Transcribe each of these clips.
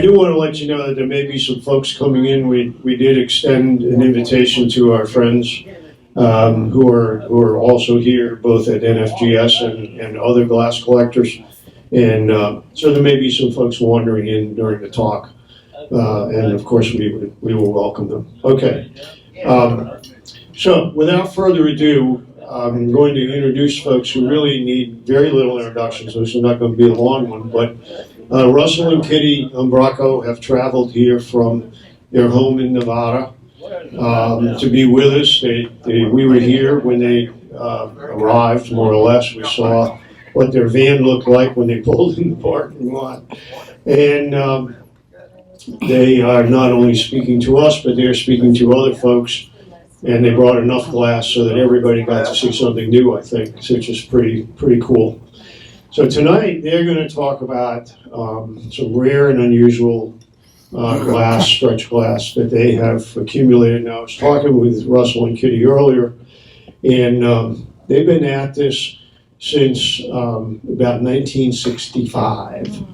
I do want to let you know that there may be some folks coming in. We did extend an invitation to our friends who are also here, both at NFGS and other glass collectors. And so there may be some folks wandering in during the talk. And of course, we will welcome them. Okay. So without further ado, I'm going to introduce folks who really need very little introduction, so this is not going to be a long one, but Russell and Kitty Umbraco have traveled here from their home in Nevada to be with us. We were here when they arrived, more or less. We saw what their van looked like when they pulled in the parking lot. And they are not only speaking to us, but they're speaking to other folks. And they brought enough glass so that everybody got to see something new, I think, which is pretty cool. So tonight they're going to talk about some rare and unusual glass, stretch glass, that they have accumulated. Now, I was talking with Russell and Kitty earlier, and they've been at this since about 1965.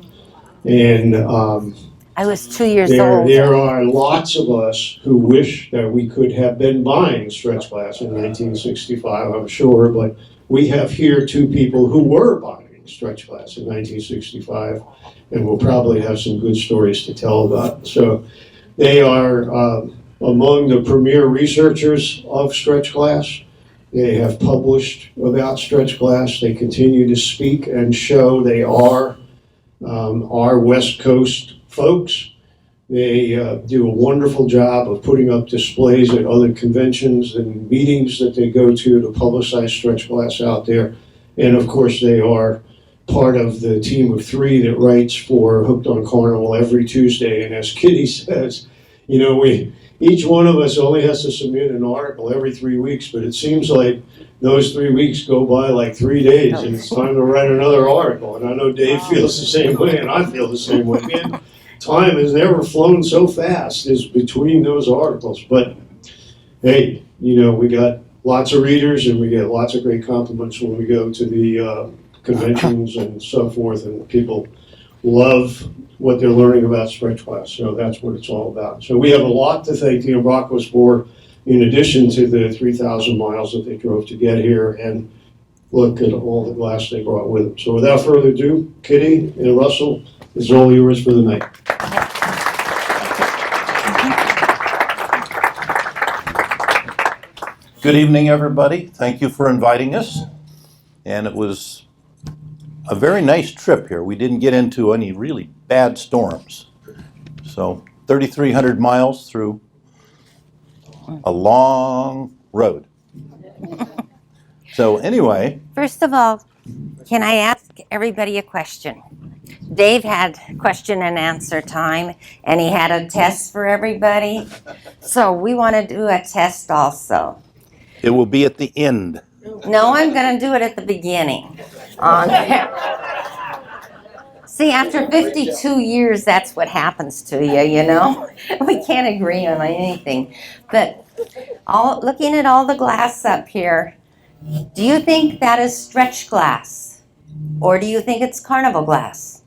And I was 2 years old. There are lots of us who wish that we could have been buying stretch glass in 1965, I'm sure, but we have here two people who were buying stretch glass in 1965, and we'll probably have some good stories to tell about. So they are among the premier researchers of stretch glass. They have published about stretch glass. They continue to speak and show. They are our West Coast folks. They do a wonderful job of putting up displays at other conventions and meetings that they go to publicize stretch glass out there. And of course, they are part of the team of three that writes for Hooked on Carnival every Tuesday. And as Kitty says, you know, each one of us only has to submit an article every 3 weeks, but it seems like those 3 weeks go by like 3 days, and it's time to write another article. And I know Dave feels the same way, and I feel the same way. Man, time has never flown so fast as between those articles. But hey, you know, we got lots of readers, and we get lots of great compliments when we go to the conventions and so forth, and people love what they're learning about stretch glass. So that's what it's all about. So we have a lot to thank the Umbracos for, in addition to the 3,000 miles that they drove to get here, and look at all the glass they brought with them. So without further ado, Kitty and Russell, it's all yours for the night. Good evening, everybody. Thank you for inviting us. And it was a very nice trip here. We didn't get into any really bad storms. So 3,300 miles through a long road. So anyway. First of all, can I ask everybody a question? Dave had question and answer time, and he had a test for everybody. So we want to do a test also. It will be at the end. No, I'm going to do it at the beginning. On there. See, after 52 years, that's what happens to you, you know? We can't agree on anything. But looking at all the glass up here, do you think that is stretch glass? Or do you think it's carnival glass?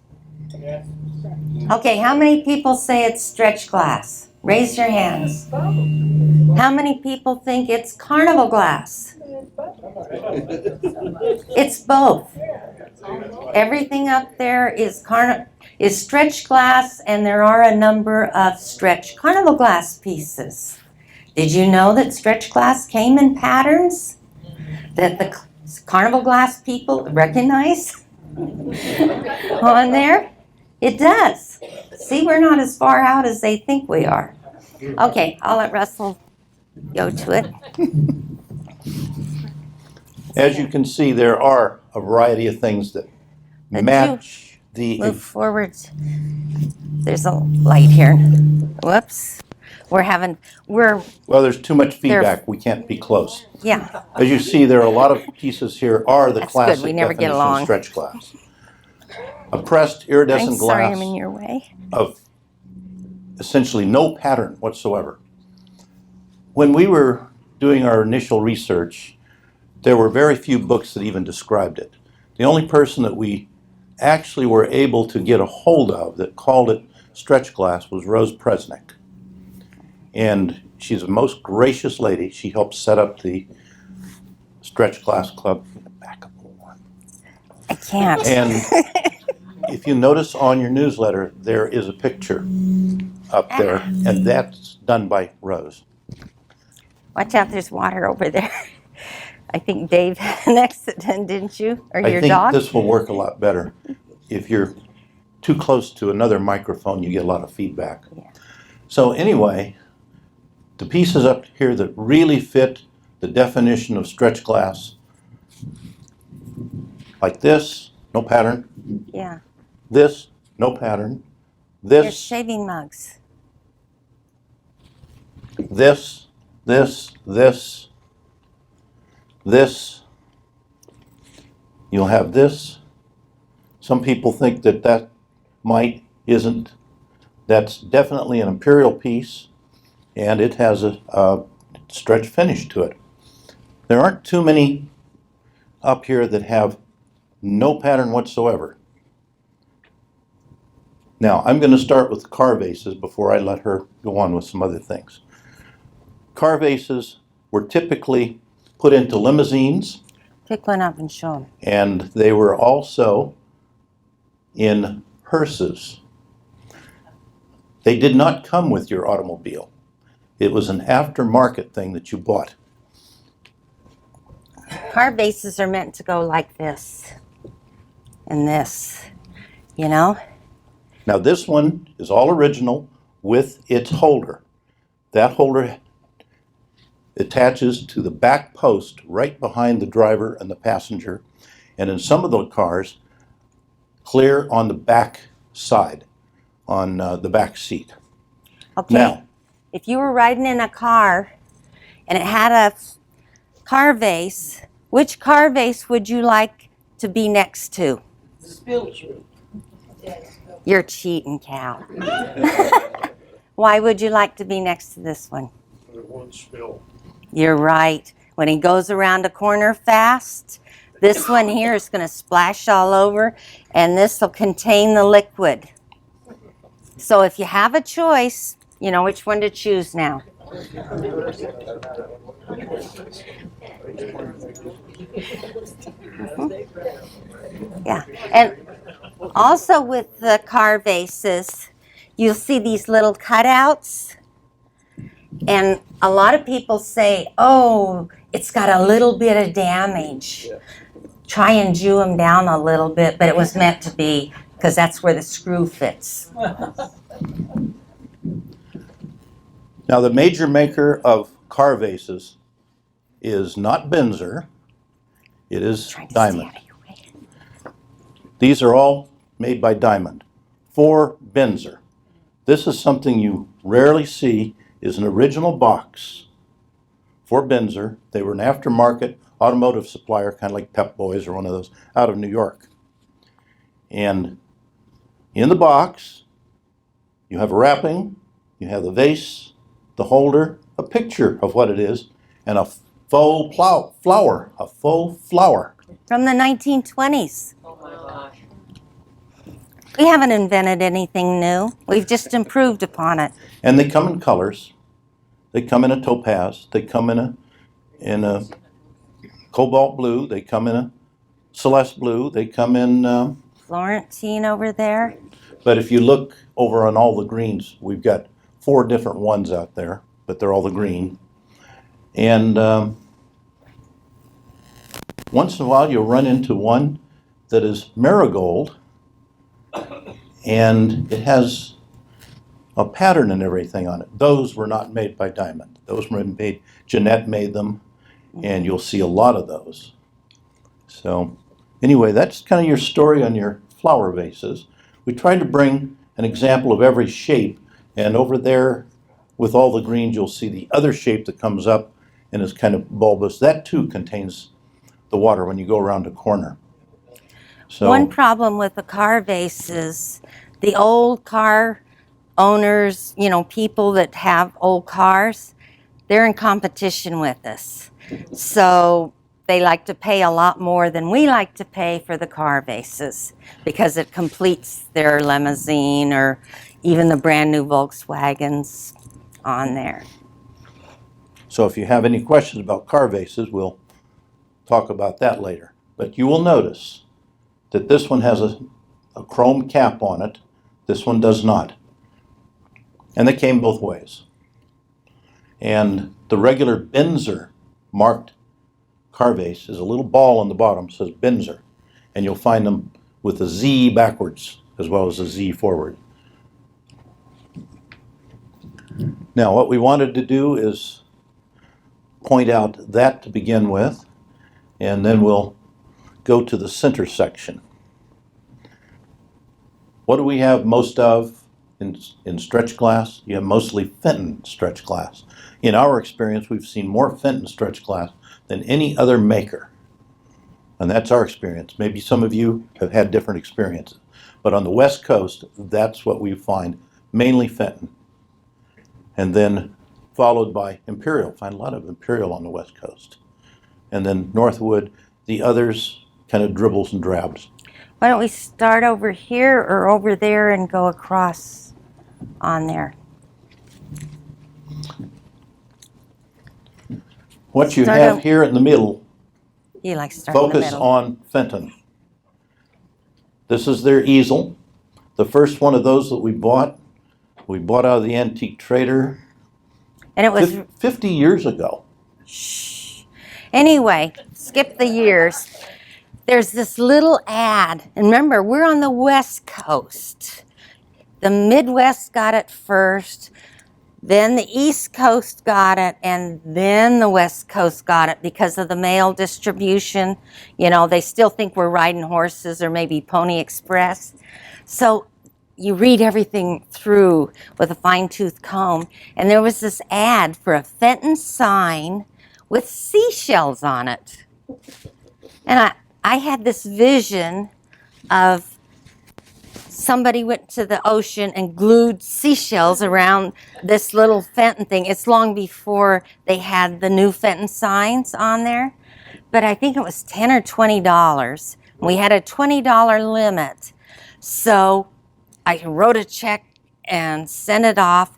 Okay, how many people say it's stretch glass? Raise your hands. How many people think it's carnival glass? It's both. Everything up there is stretch glass, and there are a number of stretch carnival glass pieces. Did you know that stretch glass came in patterns that the carnival glass people recognize on there? It does. See, we're not as far out as they think we are. Okay, I'll let Russell go to it. As you can see, there are a variety of things that match the... Move forward. There's a light here. Whoops. Well, there's too much feedback. We can't be close. Yeah. As you see, there are a lot of pieces here are the That's classic good. We never get definition along. of stretch glass. A pressed iridescent I'm sorry glass I'm in your way. of essentially no pattern whatsoever. When we were doing our initial research, there were very few books that even described it. The only person that we actually were able to get a hold of that called it stretch glass was Rose Presnick. And she's a most gracious lady. She helped set up the Stretch Glass Club. Back up a little more. I can't. And if you notice on your newsletter, there is a picture up there, and that's done by Rose. Watch out, there's water over there. I think Dave had an accident, didn't you? Or your I think dog? this will work a lot better. If you're too close to another microphone, you get a lot of feedback. Yeah. So anyway, the pieces up here that really fit the definition of stretch glass, like this, no pattern. Yeah. This, no pattern. Your This, shaving mugs. this, this, this. You'll have this. Some people think that that isn't. That's definitely an imperial piece, and it has a stretch finish to it. There aren't too many up here that have no pattern whatsoever. Now, I'm going to start with the car vases before I let her go on with some other things. Car vases were typically put into limousines, Pick one up and show them. and they were also in hearses. They did not come with your automobile. It was an aftermarket thing that you bought. Car vases are meant to go like this and this, you know? Now this one is all original with its holder. That holder attaches to the back post right behind the driver and the passenger, and in some of the cars, clear on the back side, on the back seat. Okay. Now, If you were riding in a car and it had a car vase, which car vase would you like to be next to? You're cheating, Cal. Why would you like to be next to this one? It won't spill. You're right. When he goes around a corner fast, this one here is going to splash all over, and this will contain the liquid. So if you have a choice, you know which one to choose now. Yeah, and also with the car vases, you'll see these little cutouts. And a lot of people say, oh, it's got a little bit of damage. Try and Jew them down a little bit, but it was meant to be, because that's where the screw fits. Now the major maker of car vases is not Binzer, it is Trying to stay Diamond. out of your way. These are all made by Diamond for Binzer. This is something you rarely see, is an original box for Binzer. They were an aftermarket automotive supplier, kind of like Pep Boys or one of those, out of New York. And in the box, you have a wrapping, you have the vase, the holder, a picture of what it is, and a faux flower, a faux flower. From the 1920s. We haven't invented anything new. We've just improved upon it. And they come in colors. They come in a topaz. They come in a cobalt blue. They come in a celeste blue. They come in. Florentine over there. But if you look over on all the greens, we've got 4 different ones out there, but they're all the green. And once in a while, you'll run into one that is marigold, and it has a pattern and everything on it. Those were not made by Diamond. Those were made, Jeanette made them, and you'll see a lot of those. So anyway, that's kind of your story on your flower vases. We tried to bring an example of every shape, and over there with all the greens, you'll see the other shape that comes up and is kind of bulbous. That too contains the water when you go around a corner. So One problem with the car vases, the old car owners, you know, people that have old cars, they're in competition with us. So they like to pay a lot more than we like to pay for the car bases because it completes their limousine or even the brand new Volkswagens on there. So if you have any questions about car vases, we'll talk about that later. But you will notice that this one has a chrome cap on it. This one does not. And they came both ways. And the regular Binzer marked car vase is a little ball on the bottom, says Binzer. And you'll find them with a Z backwards as well as a Z forward. Now, what we wanted to do is point out that to begin with, and then we'll go to the center section. What do we have most of in stretch glass? You have mostly Fenton stretch glass. In our experience, we've seen more Fenton stretch glass than any other maker. And that's our experience. Maybe some of you have had different experiences. But on the West Coast, that's what we find, mainly Fenton. And then followed by Imperial. Find a lot of Imperial on the West Coast. And then Northwood, the others kind of dribbles and drabs. Why don't we start over here or over there and go across on there? What you have here in the middle, You like to start in the focus middle. on Fenton. This is their easel. The first one of those that we bought out of the antique trader And it was 50 years ago. Anyway, skip the years. There's this little ad. And remember, we're on the West Coast. The Midwest got it first. Then the East Coast got it. And then the West Coast got it because of the mail distribution. You know, they still think we're riding horses or maybe Pony Express. So you read everything through with a fine-tooth comb. And there was this ad for a Fenton sign with seashells on it. And I had this vision of somebody went to the ocean and glued seashells around this little Fenton thing. It's long before they had the new Fenton signs on there. But I think it was $10 or $20. We had a $20 limit. So I wrote a check and sent it off.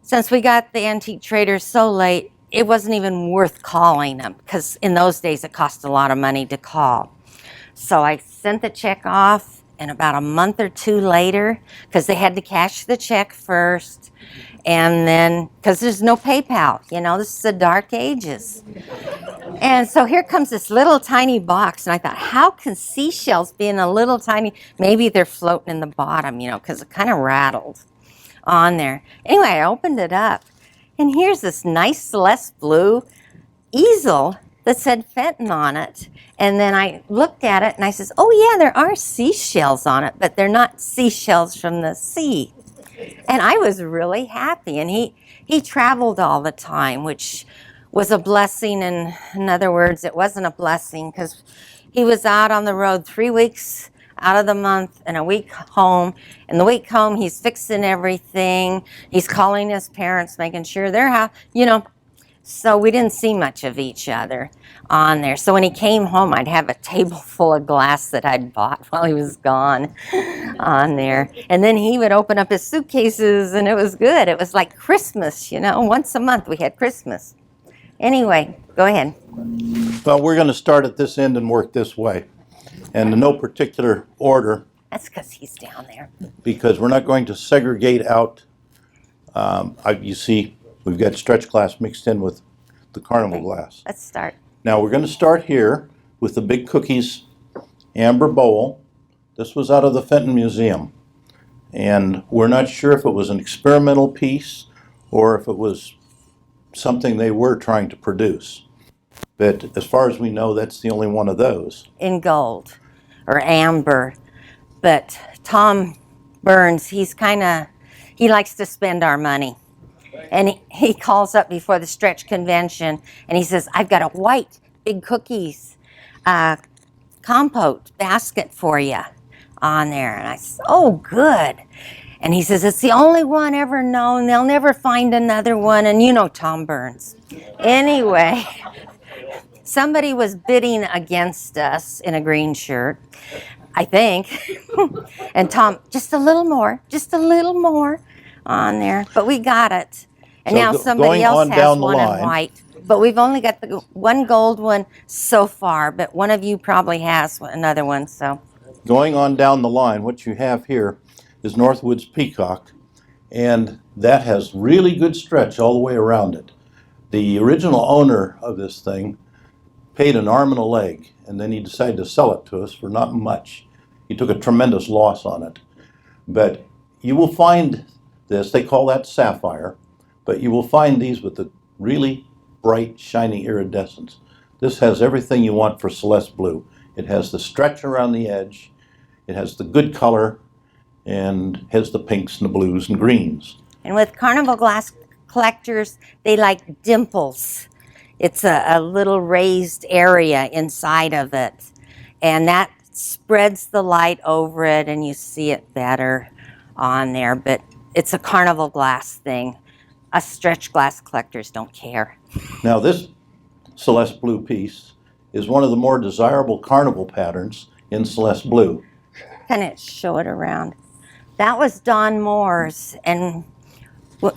Since we got the antique traders so late, it wasn't even worth calling them because in those days it cost a lot of money to call. So I sent the check off, and about a month or two later, because they had to cash the check first, and then, because there's no PayPal, you know, this is the dark ages. And so here comes this little tiny box, and I thought, how can seashells be in a little tiny, maybe they're floating in the bottom, you know, because it kind of rattled on there. Anyway, I opened it up, and here's this nice Celeste blue easel that said Fenton on it. And then I looked at it and I says, oh yeah, there are seashells on it, but they're not seashells from the sea. And I was really happy. And he traveled all the time, which was a blessing. And in other words, it wasn't a blessing because he was out on the road 3 weeks out of the month and a week home. And the week home, he's fixing everything. He's calling his parents, making sure they're, you know. So we didn't see much of each other on there. So when he came home, I'd have a table full of glass that I'd bought while he was gone on there. And then he would open up his suitcases, and it was good. It was like Christmas, you know. Once a month we had Christmas. Anyway, go ahead. Well, we're going to start at this end and work this way. And in no particular order. That's because he's down there. Because we're not going to segregate out, you see, we've got stretch glass mixed in with the carnival glass. Let's start. Now we're going to start here with the Big Cookies amber bowl. This was out of the Fenton Museum. And we're not sure if it was an experimental piece or if it was something they were trying to produce. But as far as we know, that's the only one of those. In gold or amber. But Tom Burns, he likes to spend our money. And he calls up before the stretch convention and he says, I've got a white Big Cookies compote basket for you on there. And I said, oh, good. And he says, it's the only one ever known. They'll never find another one. And you know Tom Burns. Anyway, somebody was bidding against us in a green shirt, I think. And Tom, just a little more on there. But we got it. And So now somebody going else on has down the one in line. white. But we've only got the one gold one so far. But one of you probably has another one. So Going on down the line, what you have here is Northwood's Peacock, and that has really good stretch all the way around it. The original owner of this thing paid an arm and a leg, and then he decided to sell it to us for not much. He took a tremendous loss on it. But you will find this, they call that sapphire, but you will find these with the really bright, shiny iridescence. This has everything you want for Celeste blue. It has the stretch around the edge, it has the good color, and has the pinks and the blues and greens. and with carnival glass collectors, they like dimples. It's a little raised area inside of it, and that spreads the light over it and you see it better on there. But it's a carnival glass thing. Us stretch glass collectors don't care. Now this Celeste blue piece is one of the more desirable carnival patterns in Celeste blue. Kind of show it around. That was Don Moore's, and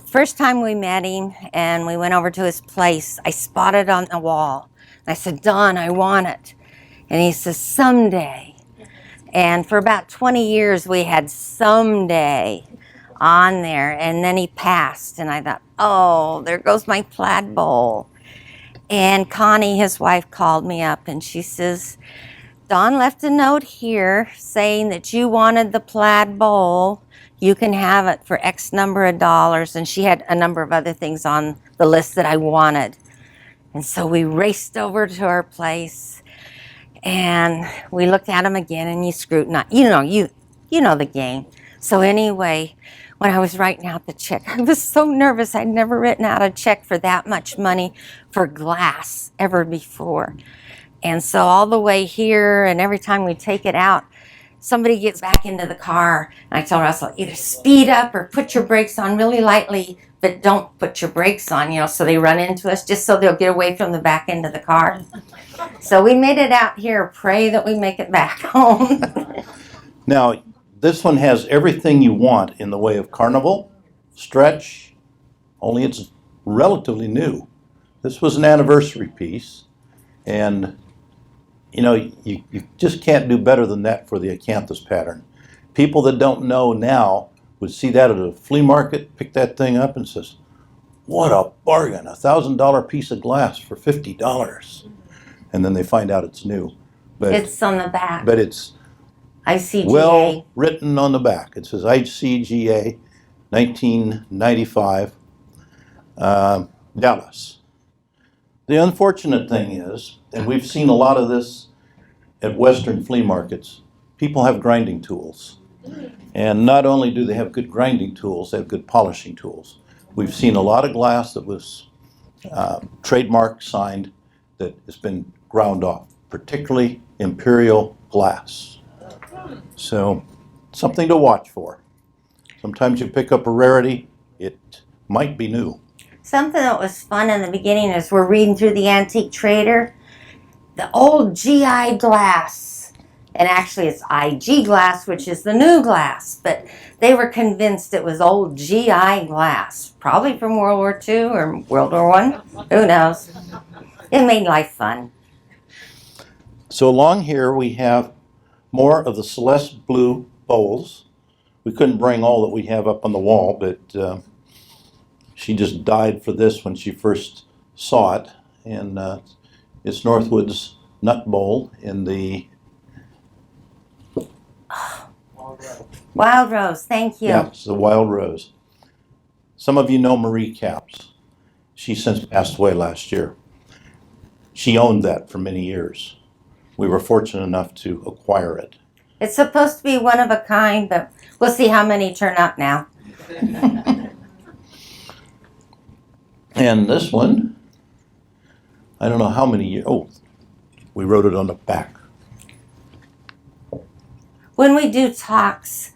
first time we met him and we went over to his place, I spotted on the wall. I said, Don, I want it. And he says, someday. And for about 20 years, we had someday on there. And then he passed. And I thought, oh, there goes my plaid bowl. And Connie, his wife, called me up and she says, Don left a note here saying that you wanted the plaid bowl. You can have it for X number of dollars. And she had a number of other things on the list that I wanted. And so we raced over to our place and we looked at them again and you scrutinize. You know the game. So anyway, when I was writing out the check, I was so nervous. I'd never written out a check for that much money for glass ever before. And so all the way here and every time we take it out, somebody gets back into the car. And I tell Russell, either speed up or put your brakes on really lightly, but don't put your brakes on, so they run into us, just so they'll get away from the back end of the car. So we made it out here. Pray that we make it back home. Now, this one has everything you want in the way of carnival, stretch, only it's relatively new. This was an anniversary piece, and you just can't do better than that for the acanthus pattern. People that don't know now would see that at a flea market, pick that thing up and says, what a bargain, $1,000 piece of glass for $50. And then they find out it's new. But It's on the back. But it's ICGA. well written on the back. It says ICGA 1995, Dallas. The unfortunate thing is, and we've seen a lot of this at Western flea markets, people have grinding tools. And not only do they have good grinding tools, they have good polishing tools. We've seen a lot of glass that was trademark signed that has been ground off, particularly imperial glass. So something to watch for. Sometimes you pick up a rarity, it might be new. Something that was fun in the beginning is we're reading through the Antique Trader, the old GI glass. And actually it's IG glass, which is the new glass. But they were convinced it was old GI glass, probably from World War II or World War I. Who knows? It made life fun. So along here we have more of the Celeste blue bowls. We couldn't bring all that we have up on the wall, but she just died for this when she first saw it. And it's Northwood's nut bowl in the Wild Rose, thank you. Yeah, it's the Wild Rose. Some of you know Marie Capps. She since passed away last year. She owned that for many years. We were fortunate enough to acquire it. It's supposed to be one of a kind, but we'll see how many turn up now. And this one, I don't know how many years, we wrote it on the back. When we do talks,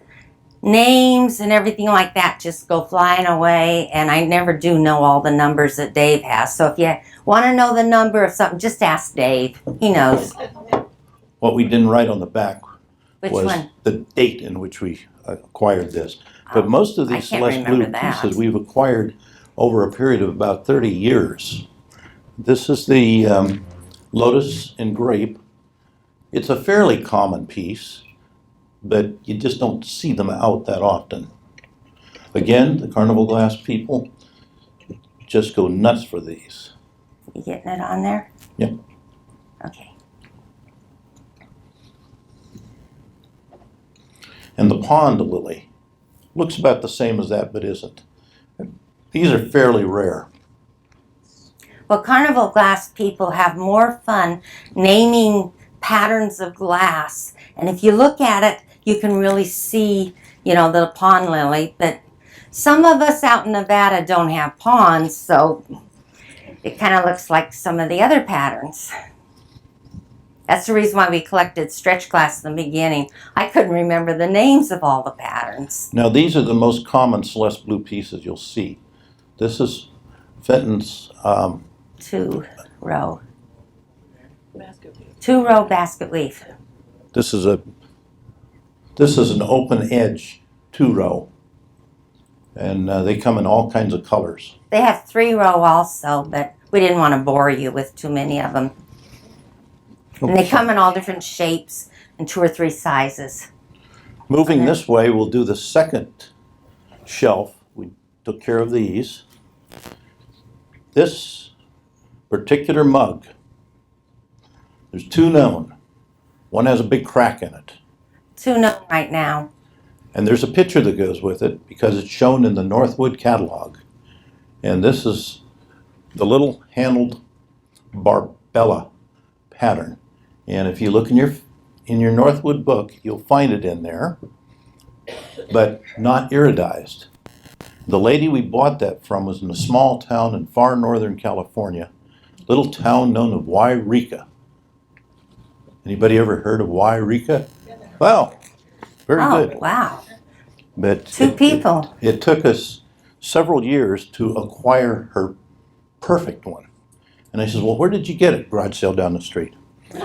names and everything like that just go flying away, and I never do know all the numbers that Dave has. So if you Want to know the number of something? Just ask Dave. He knows. What we didn't write on the back Which was one? the date in which we acquired this. But most of I these can't Celeste Blue remember that. pieces we've acquired over a period of about 30 years. This is the Lotus and Grape. It's a fairly common piece, but you just don't see them out that often. Again, the Carnival Glass people just go nuts for these. You getting it on there? Yep. Okay. And the pond lily looks about the same as that, but isn't. These are fairly rare. Well, Carnival Glass people have more fun naming patterns of glass. And if you look at it, you can really see, you know, the pond lily. But some of us out in Nevada don't have ponds, so it kind of looks like some of the other patterns. That's the reason why we collected stretch glass in the beginning. I couldn't remember the names of all the patterns. Now these are the most common Celeste Blue pieces you'll see. This is Fenton's 2-row. Two-row basket weave. this is an open edge 2-row. And they come in all kinds of colors. They have 3-row also, but we didn't want to bore you with too many of them. And they come in all different shapes and 2 or 3 sizes. Moving this way, we'll do the second shelf. We took care of these. This particular mug, there's 2 known. One has a big crack in it. 2 known right now. And there's a picture that goes with it because it's shown in the Northwood catalog. And this is the little handled Barbella pattern. And if you look in your Northwood book, you'll find it in there, but not iridized. The lady we bought that from was in a small town in far northern California, little town known as Wairika. Anybody ever heard of Wairika? Well, very good. Oh, wow. But 2 people. It took us several years to acquire her perfect one. And I said, well, where did you get it? Garage sale down the street.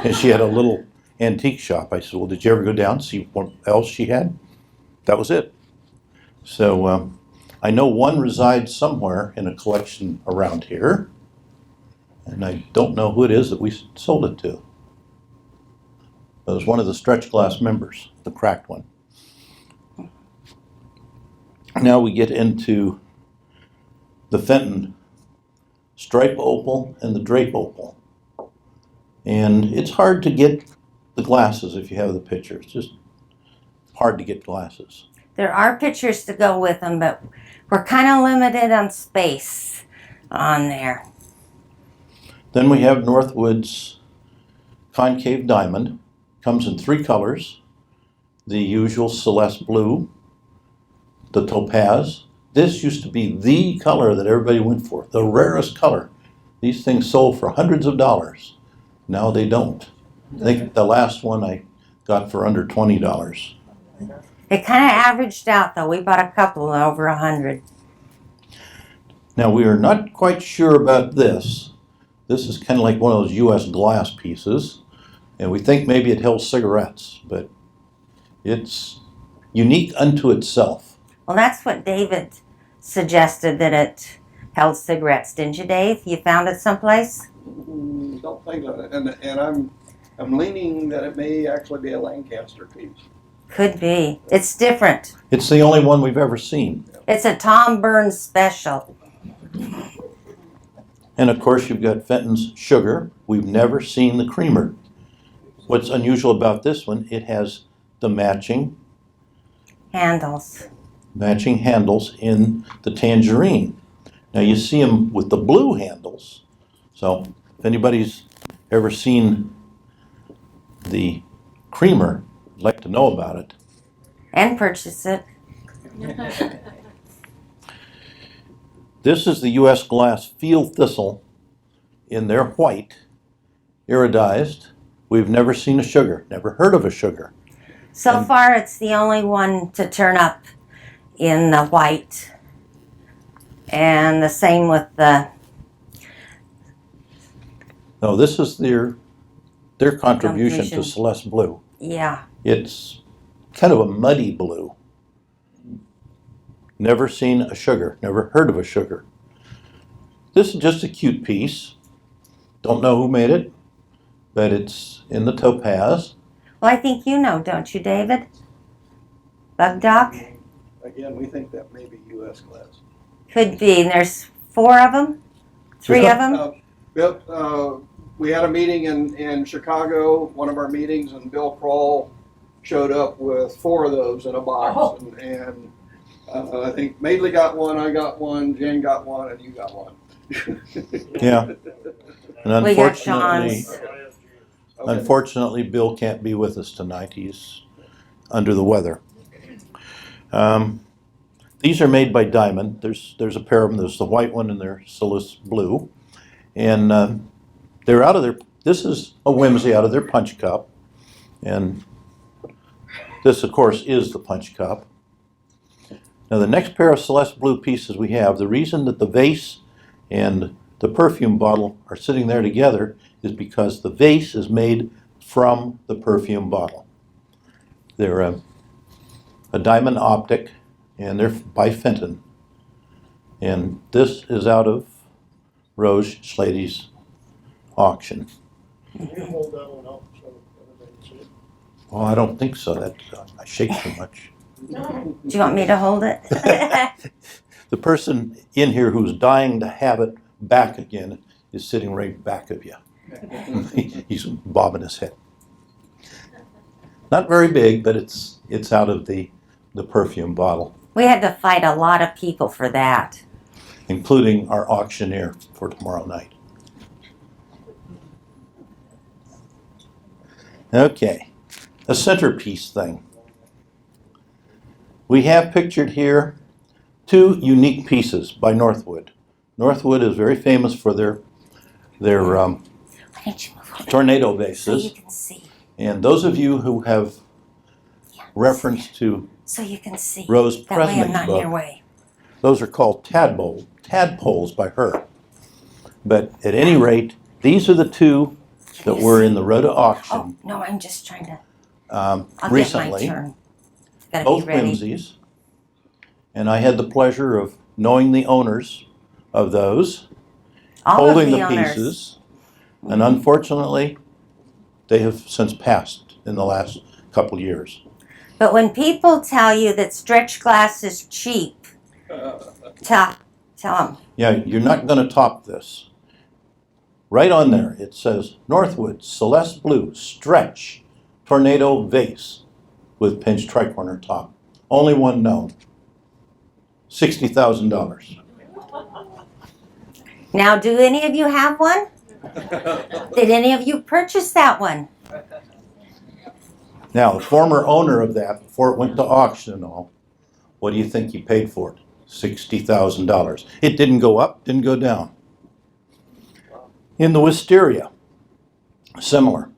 And she had a little antique shop. I said, well, did you ever go down and see what else she had? That was it. So I know one resides somewhere in a collection around here. And I don't know who it is that we sold it to. It was one of the stretch glass members, the cracked one. Now we get into the Fenton stripe opal and the drape opal. And it's hard to get the glasses if you have the picture. It's just hard to get glasses. There are pictures to go with them, but we're kind of limited on space on there. Then we have Northwood's concave diamond. Comes in 3 colors. The usual Celeste blue, the topaz. This used to be the color that everybody went for, the rarest color. These things sold for hundreds of dollars. Now they don't. I think the last one I got for under $20. It kind of averaged out, though. We bought a couple over 100. Now we are not quite sure about this. This is kind of like one of those U.S. glass pieces. And we think maybe it held cigarettes, but it's unique unto itself. Well, that's what David suggested, that it held cigarettes. Didn't you, Dave? You found it someplace? Don't think of it. And I'm leaning that it may actually be a Lancaster piece. Could be. It's different. It's the only one we've ever seen. It's a Tom Burns special. And of course you've got Fenton's sugar. We've never seen the creamer. What's unusual about this one, it has the matching Handles. handles in the tangerine. Now you see them with the blue handles. So if anybody's ever seen the creamer, would like to know about it. And purchase it. This is the U.S. Glass Field Thistle in their white, iridized. We've never seen a sugar, never heard of a sugar. So far, it's the only one to turn up in the white. And the same with the No, this is their contribution to Contribution. Celeste Blue. Yeah. It's kind of a muddy blue. Never seen a sugar, never heard of a sugar. This is just a cute piece. Don't know who made it, but it's in the topaz. Well, I think you know, don't you, David? Bug Doc? Again, we think that may be U.S. glass. Could be. And there's 4 of them? 3 of them? Yep, we had a meeting in Chicago, one of our meetings, and Bill Kroll showed up with 4 of those in a box. And I think Madeley got one, I got one, Jen got one, and you got one. Yeah. And We got unfortunately, Sean's. unfortunately, Bill can't be with us tonight. He's under the weather. These are made by Diamond. There's a pair of them. There's the white one and there's Celeste Blue. And they're out of their, this is a whimsy out of their punch cup. And this, of course, is the punch cup. Now, the next pair of Celeste Blue pieces we have, the reason that the vase and the perfume bottle are sitting there together is because the vase is made from the perfume bottle. They're a diamond optic, and they're by Fenton. And this is out of Rose Schlady's auction. Can you hold that one up so everybody can see it? Well, I don't think so. That I shake too much. Do you want me to hold it? The person in here who's dying to have it back again is sitting right back of you. He's bobbing his head. Not very big, but it's out of the perfume bottle, We had to fight a lot of people for that. including our auctioneer for tomorrow night. Okay, a centerpiece thing. We have pictured here 2 unique pieces by Northwood. Northwood is very famous for their Why don't you move over tornado so you vases. can see? And those of you who have reference to So you can see. Rose That way I'm Presnick's not in your book, way. those are called tadpoles by her. But at any rate, these are the 2 that were in the Rhoda Oh, auction no, I'm just trying to. I'll recently. get my turn. Gotta Both be ready. whimsies. And I had the pleasure of knowing the owners of those, All holding of the the owners. pieces, and unfortunately, they have since passed in the last couple years. But when people tell you that stretch glass is cheap, tell them. Yeah, you're not going to top this. Right on there, it says Northwood Celeste Blue Stretch Tornado Vase with pinched tricorner top. Only one known. $60,000. Now, do any of you have one? Did any of you purchase that one? Now, the former owner of that, before it went to auction and all, what do you think he paid for it? $60,000. It didn't go up, didn't go down. In the wisteria, similar,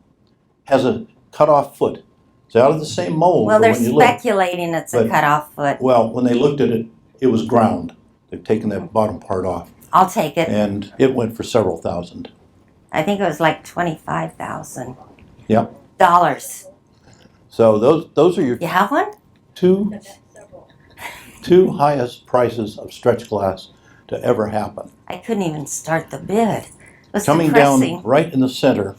has a cut-off foot. It's out of the same mold. Well, but they're when you look, speculating it's a But- cutoff foot. well, when they looked at it, it was ground. They've taken that bottom part off, I'll take it. and it went for several thousand. I think it was like $25,000. Yep. Dollars. So those are your You have one? two highest prices of stretch glass to ever happen. I couldn't even start the bid. It was Coming depressing. down right in the center,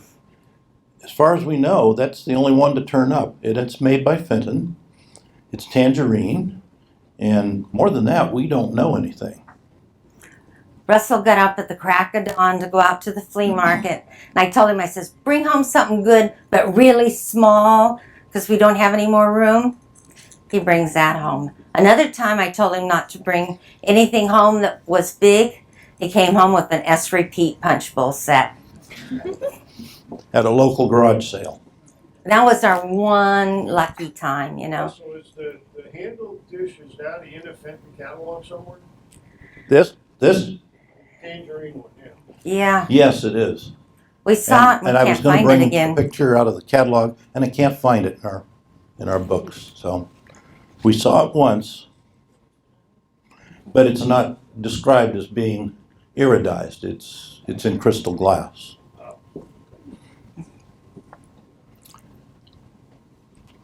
as far as we know, that's the only one to turn up. It's made by Fenton. It's tangerine. And more than that, we don't know anything. Russell got up at the crack of dawn to go out to the flea market. And I told him, I says, bring home something good, but really small, because we don't have any more room. He brings that home. Another time I told him not to bring anything home that was big. He came home with an S Repeat punch bowl set. At a local garage sale. That was our one lucky time, you know. So is the handled dish, is that in a Fenton catalog somewhere? This? Tangerine one, yeah. Yeah, Yes, it is. we saw it and we And I was can't going to find bring it a again. picture out of the catalog, and I can't find it in our books. So we saw it once, but it's not described as being iridized. It's in crystal glass.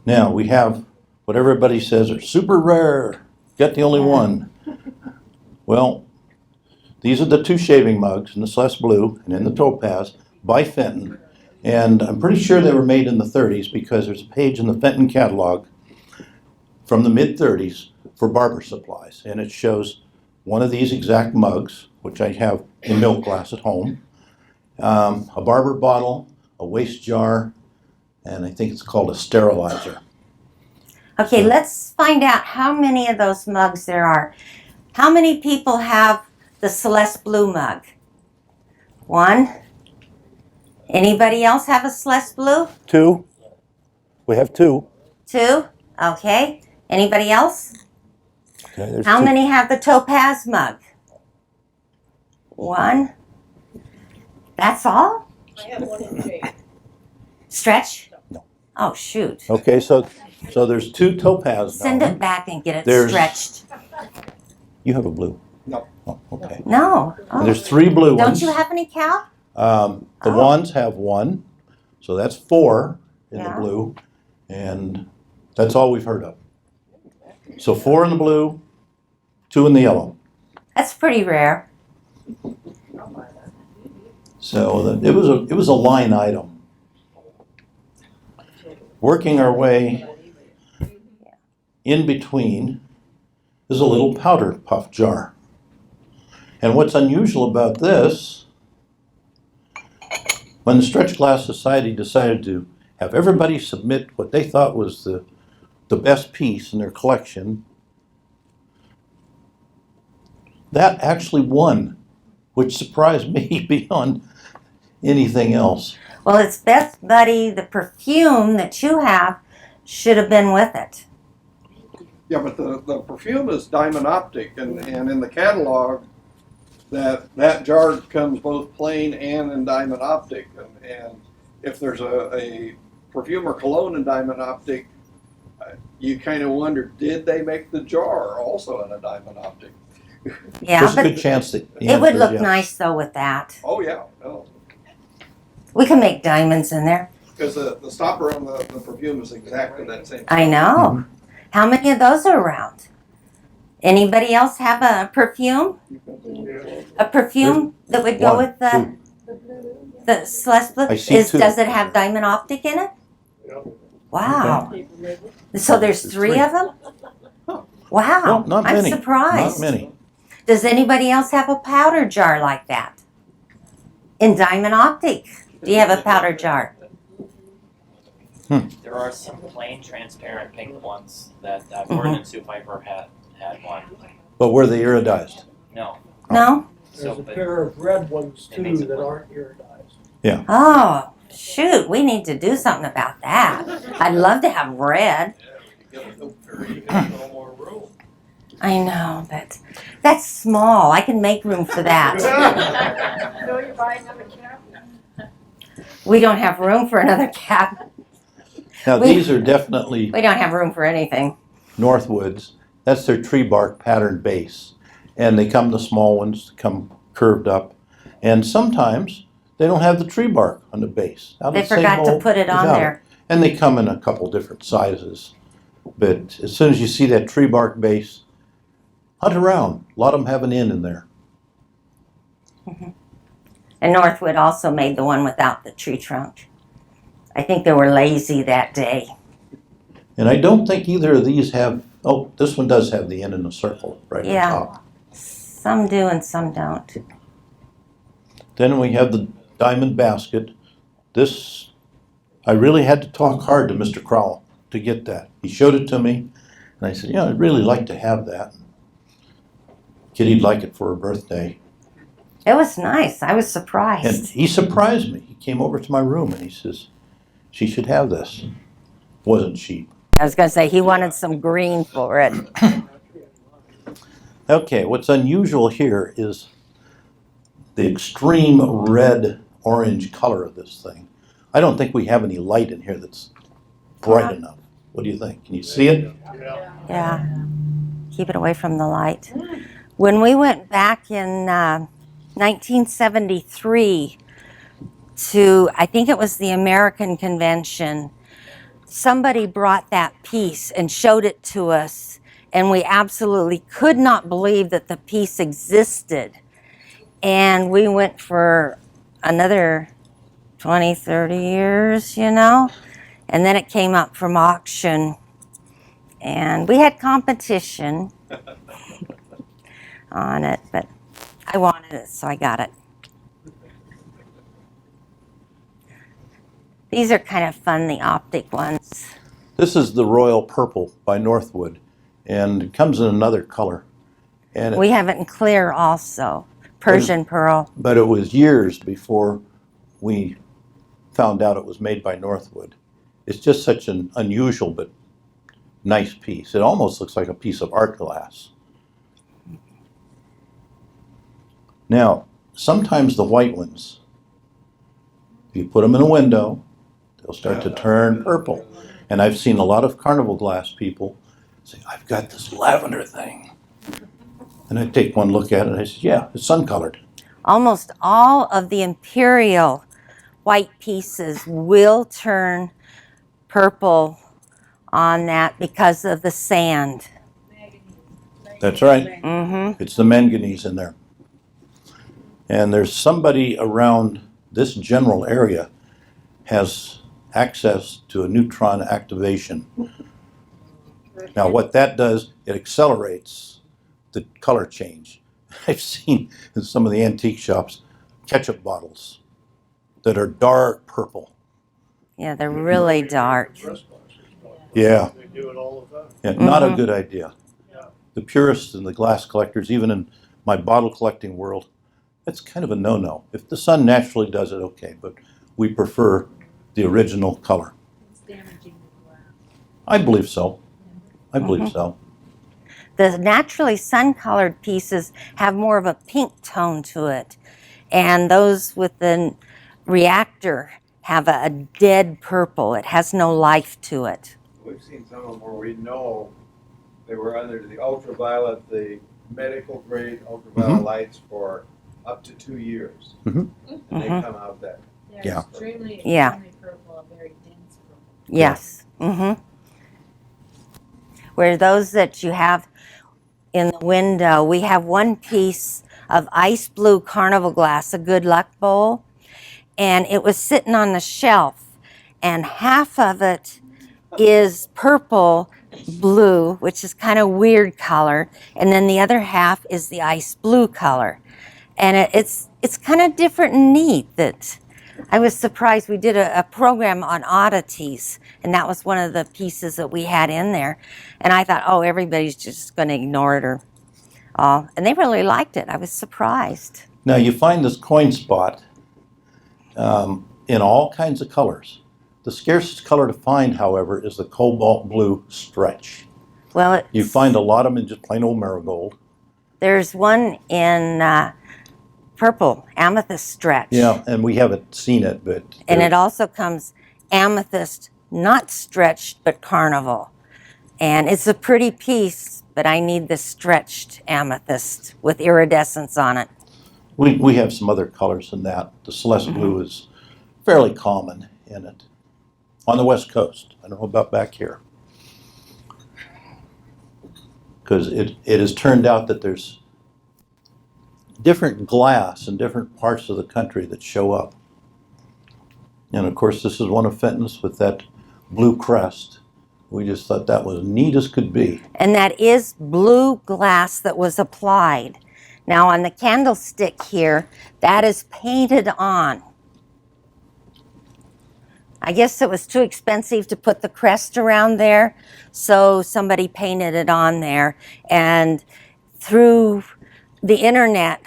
Now, we have what everybody says are super rare, get the only one. Well, these are the two shaving mugs in the Celeste Blue and in the Topaz by Fenton. And I'm pretty sure they were made in the 30s because there's a page in the Fenton catalog from the mid-30s for barber supplies. And it shows one of these exact mugs, which I have in milk glass at home, a barber bottle, a waste jar, and I think it's called a sterilizer. Okay, let's find out how many of those mugs there are. How many people have the Celeste Blue mug? One. Anybody else have a Celeste Blue? Two. We have two. Two. Okay. Anybody else? Okay, there's How two. many have the Topaz mug? One. That's all? I have one in shape. Stretch? No. Oh, shoot. Okay, so there's two Topaz Send now. it back and get it There's- stretched. You have a blue? No. Oh, okay. No. And Oh. there's three blue Don't ones. you have any, Cal? The Oh. wands have one, so that's four in Yeah. the blue, and that's all we've heard of. So four in the blue, two in the yellow. That's pretty rare. So it was a line item. Working our way in between is a little powder puff jar. And what's unusual about this, when the Stretch Glass Society decided to have everybody submit what they thought was the best piece in their collection, that actually won, which surprised me beyond anything else. Well, it's Best Buddy, the perfume that you have should have been with it. Yeah, but the perfume is Diamond Optic, and in the catalog, that jar comes both plain and in Diamond Optic. And if there's a perfume or cologne in Diamond Optic, you kind of wonder, did they make the jar also in a Diamond Optic? Yeah, There's a but good chance that the it would answer is look yes. nice though with that. Oh, yeah, no. We can make diamonds in there. Because the stopper on the perfume is exactly that same. I know. How many of those are around? Anybody else have a perfume? A perfume that would go One, with the Celeste Blue? I see two. Does it have Diamond Optic in it? Wow. So there's three of them? Wow. Well, not I'm many. surprised. Not many. Does anybody else have a powder jar like that? In Diamond Optic? Do you have a powder jar? There are some plain transparent pink ones that Gordon and Sue Piper had one. But were they iridized? No. No? So, There's a but pair of red ones It makes too it that look- aren't iridized. Oh, shoot. We need to do something about that. I'd love to have red. I know, but that's small. I can make room for that. No, you're buying another cap? We don't have room for another cap. Now, We- these are definitely We don't have room for anything. Northwoods. That's their tree bark pattern base. And they come the small ones, come curved up. And sometimes they don't have the tree bark on the base. Out of They the same forgot to mold put it on without there. And they come in a couple different sizes. But as soon as you see that tree bark base, hunt around. A lot of them have an in there. And Northwood also made the one without the tree trunk. I think they were lazy that day. And I don't think either of these have, oh, this one does have the in the circle right Yeah. on top. Some do and some don't. Then we have the diamond basket. This, I really had to talk hard to Mr. Crowell to get that. He showed it to me, and I said, yeah, I'd really like to have that. Kitty'd like it for her birthday. It was nice. I was And surprised. he surprised me. He came over to my room and he says, she should have this. Wasn't cheap. I was going to say he wanted some green for it. Okay, what's unusual here is the extreme red-orange color of this thing. I don't think we have any light in here that's bright enough. What do you think? Can you see it? Yeah. Keep it away from the light. When we went back in 1973 to, I think it was the American Convention, somebody brought that piece and showed it to us, and we absolutely could not believe that the piece existed. And we went for another 20, 30 years, you know, and then it came up from auction, and we had competition on it, but I wanted it, so I got it. These are kind of fun, the optic ones. This is the Royal Purple by Northwood, and it comes in another color. And We have it in clear also, Persian pearl. but it was years before we found out it was made by Northwood. It's just such an unusual but nice piece. It almost looks like a piece of art glass. Now, sometimes the white ones, if you put them in a window, they'll start to turn purple. And I've seen a lot of carnival glass people say, I've got this lavender thing. And I take one look at it and I say, yeah, it's sun colored. Almost all of the imperial white pieces will turn purple on that because of the sand. That's right. Mm-hmm. It's the manganese in there. And there's somebody around this general area has access to a neutron activation. Now what that does, it accelerates the color change. I've seen in some of the antique shops ketchup bottles that are dark purple. Yeah, they're really dark. Yeah, They do it all the time. yeah, not a Mhm. good idea. Yeah. The purists and the glass collectors, even in my bottle collecting world, it's kind of a no-no. If the sun naturally does it, okay, but we prefer the original color. It's damaging the glass. I believe so. I believe Mhm. so. The naturally sun-colored pieces have more of a pink tone to it, and those with the reactor have a dead purple. It has no life to it. We've seen some of them where we know they were under the ultraviolet, the medical grade ultraviolet lights for up to 2 years. Mhm. And they Mhm. come out that. They're Yeah. extremely, Yeah. extremely purple, a very dense purple. Yes. Mm-hmm. Where those that you have in the window, we have one piece of ice blue carnival glass, a good luck bowl, and it was sitting on the shelf, and half of it is purple blue, which is kind of weird color, and then the other half is the ice blue color. And it's kind of different and neat. That I was surprised. We did a program on oddities, and that was one of the pieces that we had in there. And I thought, oh, everybody's just going to ignore it or all. And they really liked it. I was surprised. Now you find this coin spot in all kinds of colors. The scarcest color to find, however, is the cobalt blue stretch. Well, You find a lot of them in just plain old marigold. there's one in purple, amethyst stretch. Yeah, and we haven't seen it, but And it also comes amethyst, not stretched, but carnival. And it's a pretty piece, but I need the stretched amethyst with iridescence on it. we have some other colors than that. The Celeste blue is fairly common in it. On the West Coast. I don't know about back here. Because it has turned out that there's different glass in different parts of the country that show up. And of course, this is one of Fenton's with that blue crest. We just thought that was neat as could be. And that is blue glass that was applied. Now on the candlestick here, that is painted on. I guess it was too expensive to put the crest around there, so somebody painted it on there. And through the internet,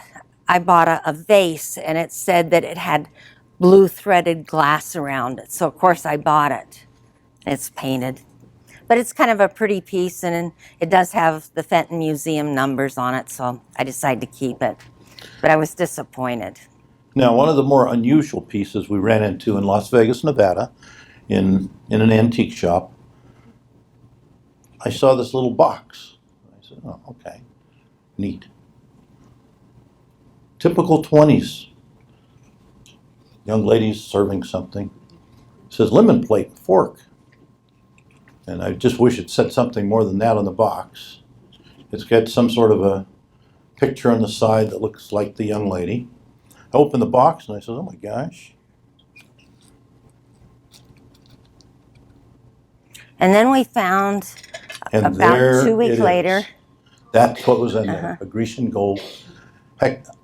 I bought a vase, and it said that it had blue threaded glass around it. So of course I bought it. It's painted. But it's kind of a pretty piece, and it does have the Fenton Museum numbers on it, so I decided to keep it. But I was disappointed. Now, one of the more unusual pieces we ran into in Las Vegas, Nevada, in an antique shop, I saw this little box. I said, oh, okay, neat. Typical 20s. Young ladies serving something. It says lemon plate and fork. And I just wish it said something more than that on the box. It's got some sort of a picture on the side that looks like the young lady. I opened the box and I said, oh my gosh. And then we found And about there 2 weeks it is. later. That's what was in there, a Grecian gold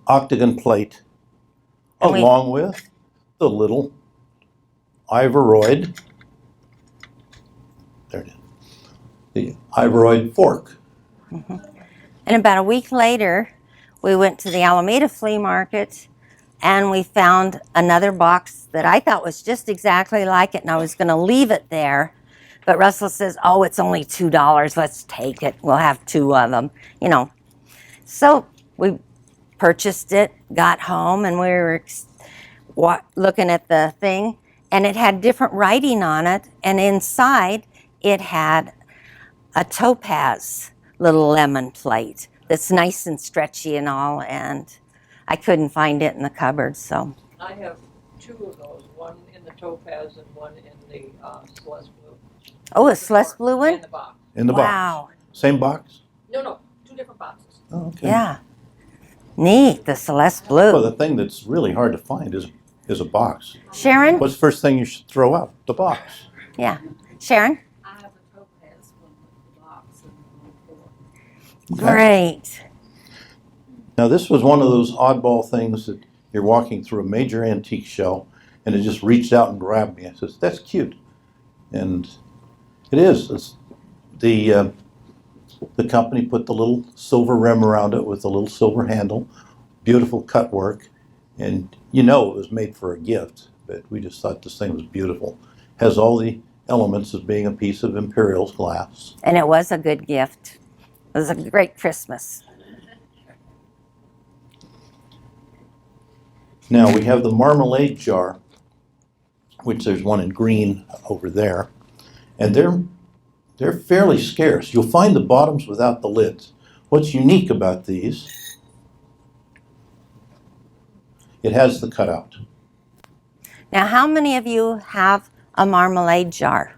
octagon plate, And we- along with the little Ivoroid, there it is, the Ivoroid fork. And about a week later, we went to the Alameda flea market and we found another box that I thought was just exactly like it, and I was going to leave it there. But Russell says, oh, it's only $2. Let's take it. We'll have 2 of them, you know. So we purchased it, got home, and we were looking at the thing, and it had different writing on it. And inside, it had a topaz little lemon plate that's nice and stretchy and all, and I couldn't find it in the cupboard, so. I have 2 of those, one in the topaz and one in the Celeste blue. Oh, a Celeste blue In one? the box. In the box. Wow. Same box? No, 2 different boxes. Oh, okay. Yeah. Neat, the Celeste Well, blue. the thing that's really hard to find is a box. Sharon? What's the first thing you should throw out? The box. Yeah. Sharon? I have a topaz one with the box and the little fork. Okay. Great. Now, this was one of those oddball things that you're walking through a major antique show and it just reached out and grabbed me. I says, that's cute. And it is. It's the company put the little silver rim around it with the little silver handle, beautiful cut work, and you know it was made for a gift, but we just thought this thing was beautiful. Has all the elements of being a piece of Imperial glass. And it was a good gift. It was a great Christmas. Now we have the marmalade jar, which there's one in green over there, and they're fairly scarce. You'll find the bottoms without the lids. What's unique about these, it has the cutout. Now, how many of you have a marmalade jar?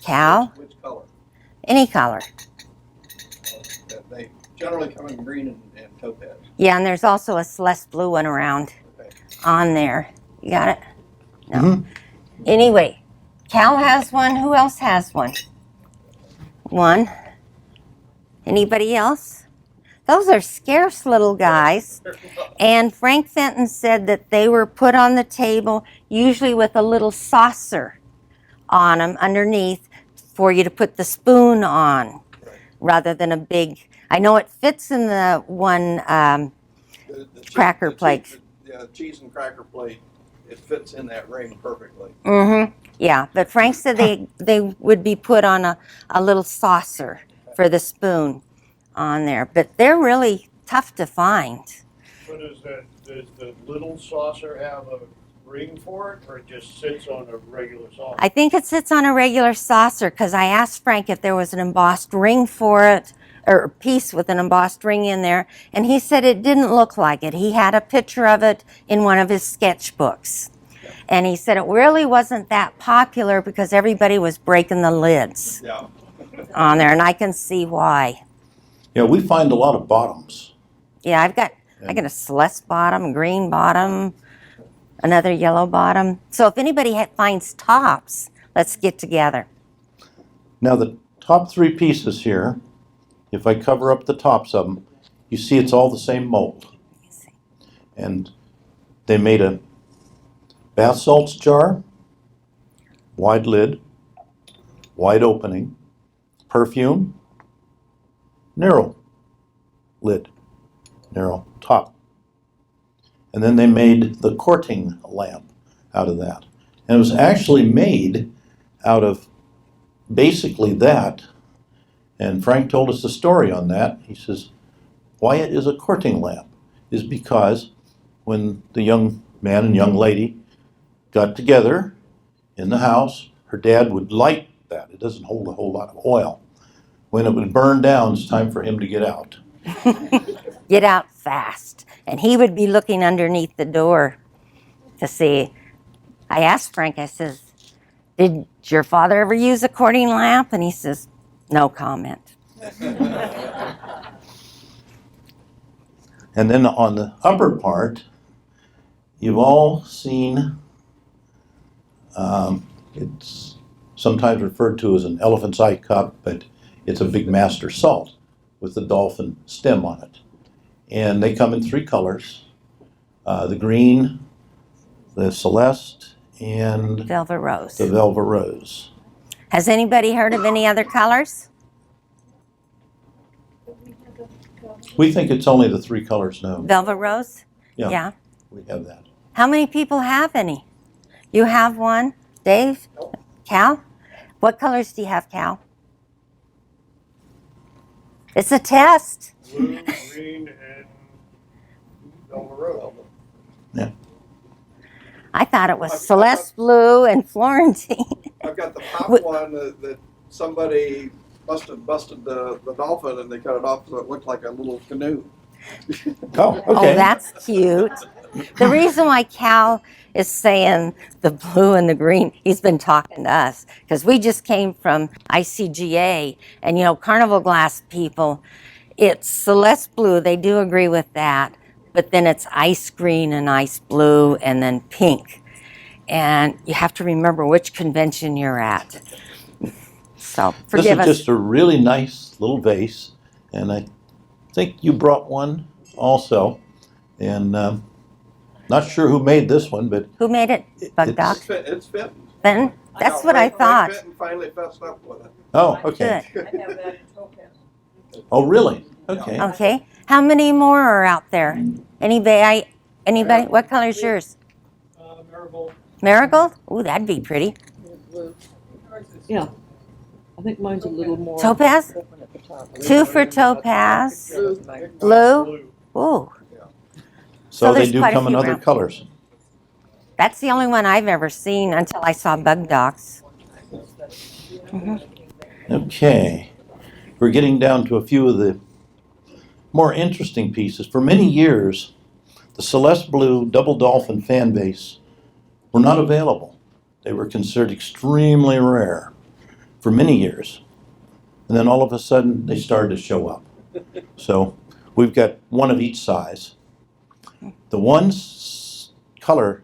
Cal? Which color? Any color. They generally come in green and topaz. Yeah, and there's also a Celeste blue one around Okay. on there. You got it? No. Mhm. Anyway, Cal has one. Who else has one? One. Anybody else? Those are scarce little guys. And Frank Fenton said that they were put on the table usually with a little saucer on them underneath for you to put the spoon on rather than a big. I know it fits in the one cracker plate. The cheese and cracker plate, it fits in that ring perfectly. Mm-hmm. Yeah, but Frank said they would be put on a little saucer for the spoon on there. But they're really tough to find. So does the little saucer have a ring for it, or it just sits on a regular saucer? I think it sits on a regular saucer because I asked Frank if there was an embossed ring for it, or a piece with an embossed ring in there, and he said it didn't look like it. He had a picture of it in one of his sketchbooks. And he said it really wasn't that popular because everybody was breaking the lids Yeah. on there, and I can see why. Yeah, we find a lot of bottoms. Yeah, I got a Celeste bottom, a green bottom, another yellow bottom. So if anybody finds tops, let's get together. Now the top 3 pieces here, if I cover up the tops of them, you see it's all the same mold. And they made a bath salts jar, wide lid, wide opening, perfume, narrow lid, narrow top. And then they made the courting lamp out of that. And it was actually made out of basically that. And Frank told us the story on that. He says, why it is a courting lamp is because when the young man and young lady got together in the house, her dad would light that. It doesn't hold a whole lot of oil. When it would burn down, it's time for him to get out. Get out fast. And he would be looking underneath the door to see. I asked Frank, I says, Did your father ever use a courting lamp? And he says, no comment. And then on the upper part, you've all seen, it's sometimes referred to as an elephant's eye cup, but it's a big master salt with the dolphin stem on it. And they come in 3 colors, the green, the celeste, and Velvet rose. the velvet rose. Has anybody heard of any other colors? We think it's only the 3 colors now. Velvet rose? Yeah. We have that. How many people have any? You have one? Dave? Cal? What colors do you have, Cal? It's a test. Blue, green, and velvet rose. I thought it was Celeste Blue and Florentine. I've got the pop one that somebody must have busted the dolphin and they cut it off so it looked like a little canoe. Oh, Oh, okay. that's cute. The reason why Cal is saying the blue and the green, he's been talking to us because we just came from ICGA, and you know, Carnival Glass people, it's Celeste Blue, they do agree with that, but then it's ice green and ice blue and then pink. And you have to remember which convention you're at. So forgive This is us. just a really nice little vase, and I think you brought one also. And not sure who made this one, but Who made it? Bug it's- Doc? It's Fenton. Then? That's what I thought. Fenton finally fessed up with it. oh, okay. Good. I have that in topaz. Oh, really? Okay. Okay. How many more are out there? Anybody? What color is yours? Marigold. Marigold? Ooh, that'd be pretty. Blue. Yeah. I think mine's a little more. Topaz? open at the top. 2 for topaz. Blue. Blue? Ooh, So they there's do quite a come in few other around. colors. that's the only one I've ever seen until I saw Bug Docs. Okay. We're getting down to a few of the more interesting pieces. For many years, the Celeste Blue Double Dolphin fan base were not available. They were considered extremely rare for many years. And then all of a sudden, they started to show up. So we've got one of each size. The one color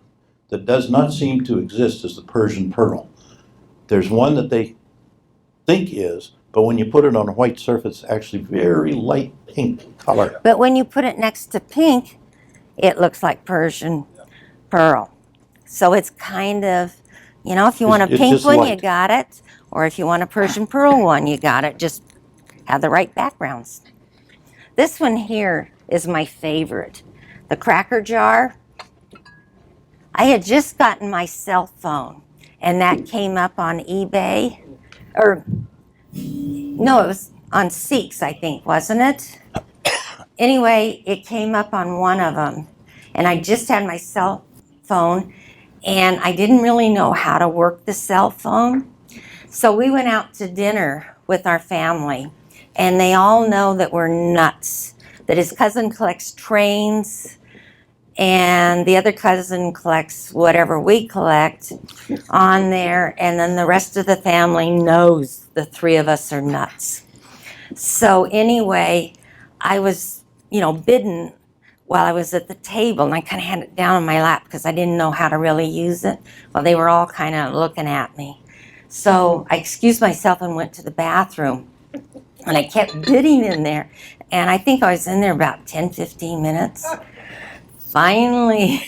that does not seem to exist is the Persian Pearl. There's one that they think is, but when you put it on a white surface, it's actually very light pink color. But when you put it next to pink, it looks like Persian pearl. So it's kind of, you know, if you want a It's pink just one, you light. got it. Or if you want a Persian pearl one, you got it. Just have the right backgrounds. This one here is my favorite. The cracker jar. I had just gotten my cell phone, and that came up on eBay. Or, no, it was on Seeks, I think, wasn't it? Anyway, it came up on one of them, and I just had my cell phone, and I didn't really know how to work the cell phone. So we went out to dinner with our family, and they all know that we're nuts, that his cousin collects trains, and the other cousin collects whatever we collect on there, and then the rest of the family knows the 3 of us are nuts. So anyway, I was, bidden while I was at the table, and I kind of had it down on my lap because I didn't know how to really use it. Well, they were all kind of looking at me. So I excused myself and went to the bathroom, and I kept bidding in there, and I think I was in there about 10, 15 minutes. Finally,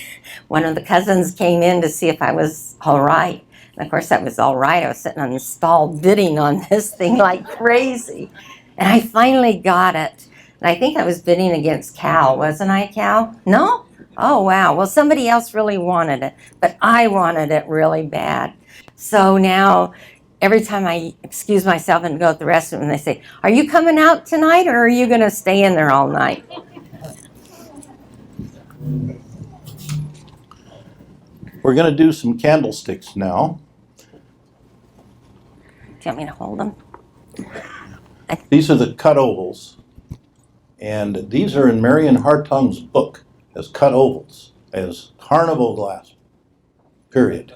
one of the cousins came in to see if I was all right. And of course, I was all right. I was sitting on the stall bidding on this thing like crazy. And I finally got it. And I think I was bidding against Cal, wasn't I, Cal? No? Oh, wow. Well, somebody else really wanted it, but I wanted it really bad. So now, every time I excuse myself and go to the restroom, and they say, "Are you coming out tonight, or are you going to stay in there all night?" We're going to do some candlesticks now. Do you want me to hold them? These are the cut ovals, and these are in Marion Hartung's book as cut ovals, as carnival glass, period.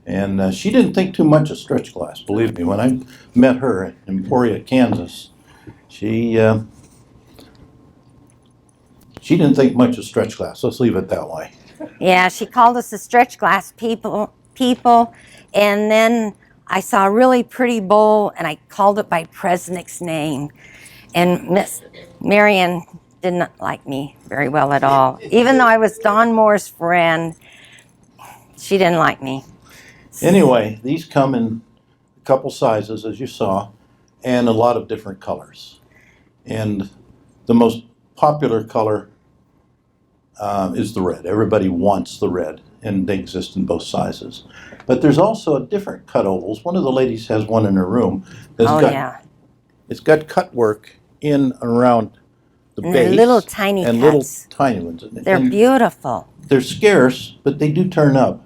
And she didn't think too much of stretch glass, believe me. When I met her in Emporia, Kansas, she didn't think much of stretch glass. Let's leave it that way. Yeah, she called us the stretch glass people, and then I saw a really pretty bowl, and I called it by Presnick's name. And Miss Marion didn't like me very well at all. Even though I was Don Moore's friend, she didn't like me. Anyway, these come in a couple sizes, as you saw, and a lot of different colors. And the most popular color is the red. Everybody wants the red, and they exist in both sizes. But there's also different cut ovals. One of the ladies has one in her room. It's got cut work in and around the And base. they're little tiny and cuts. little tiny ones. They're And beautiful. they're scarce, but they do turn up.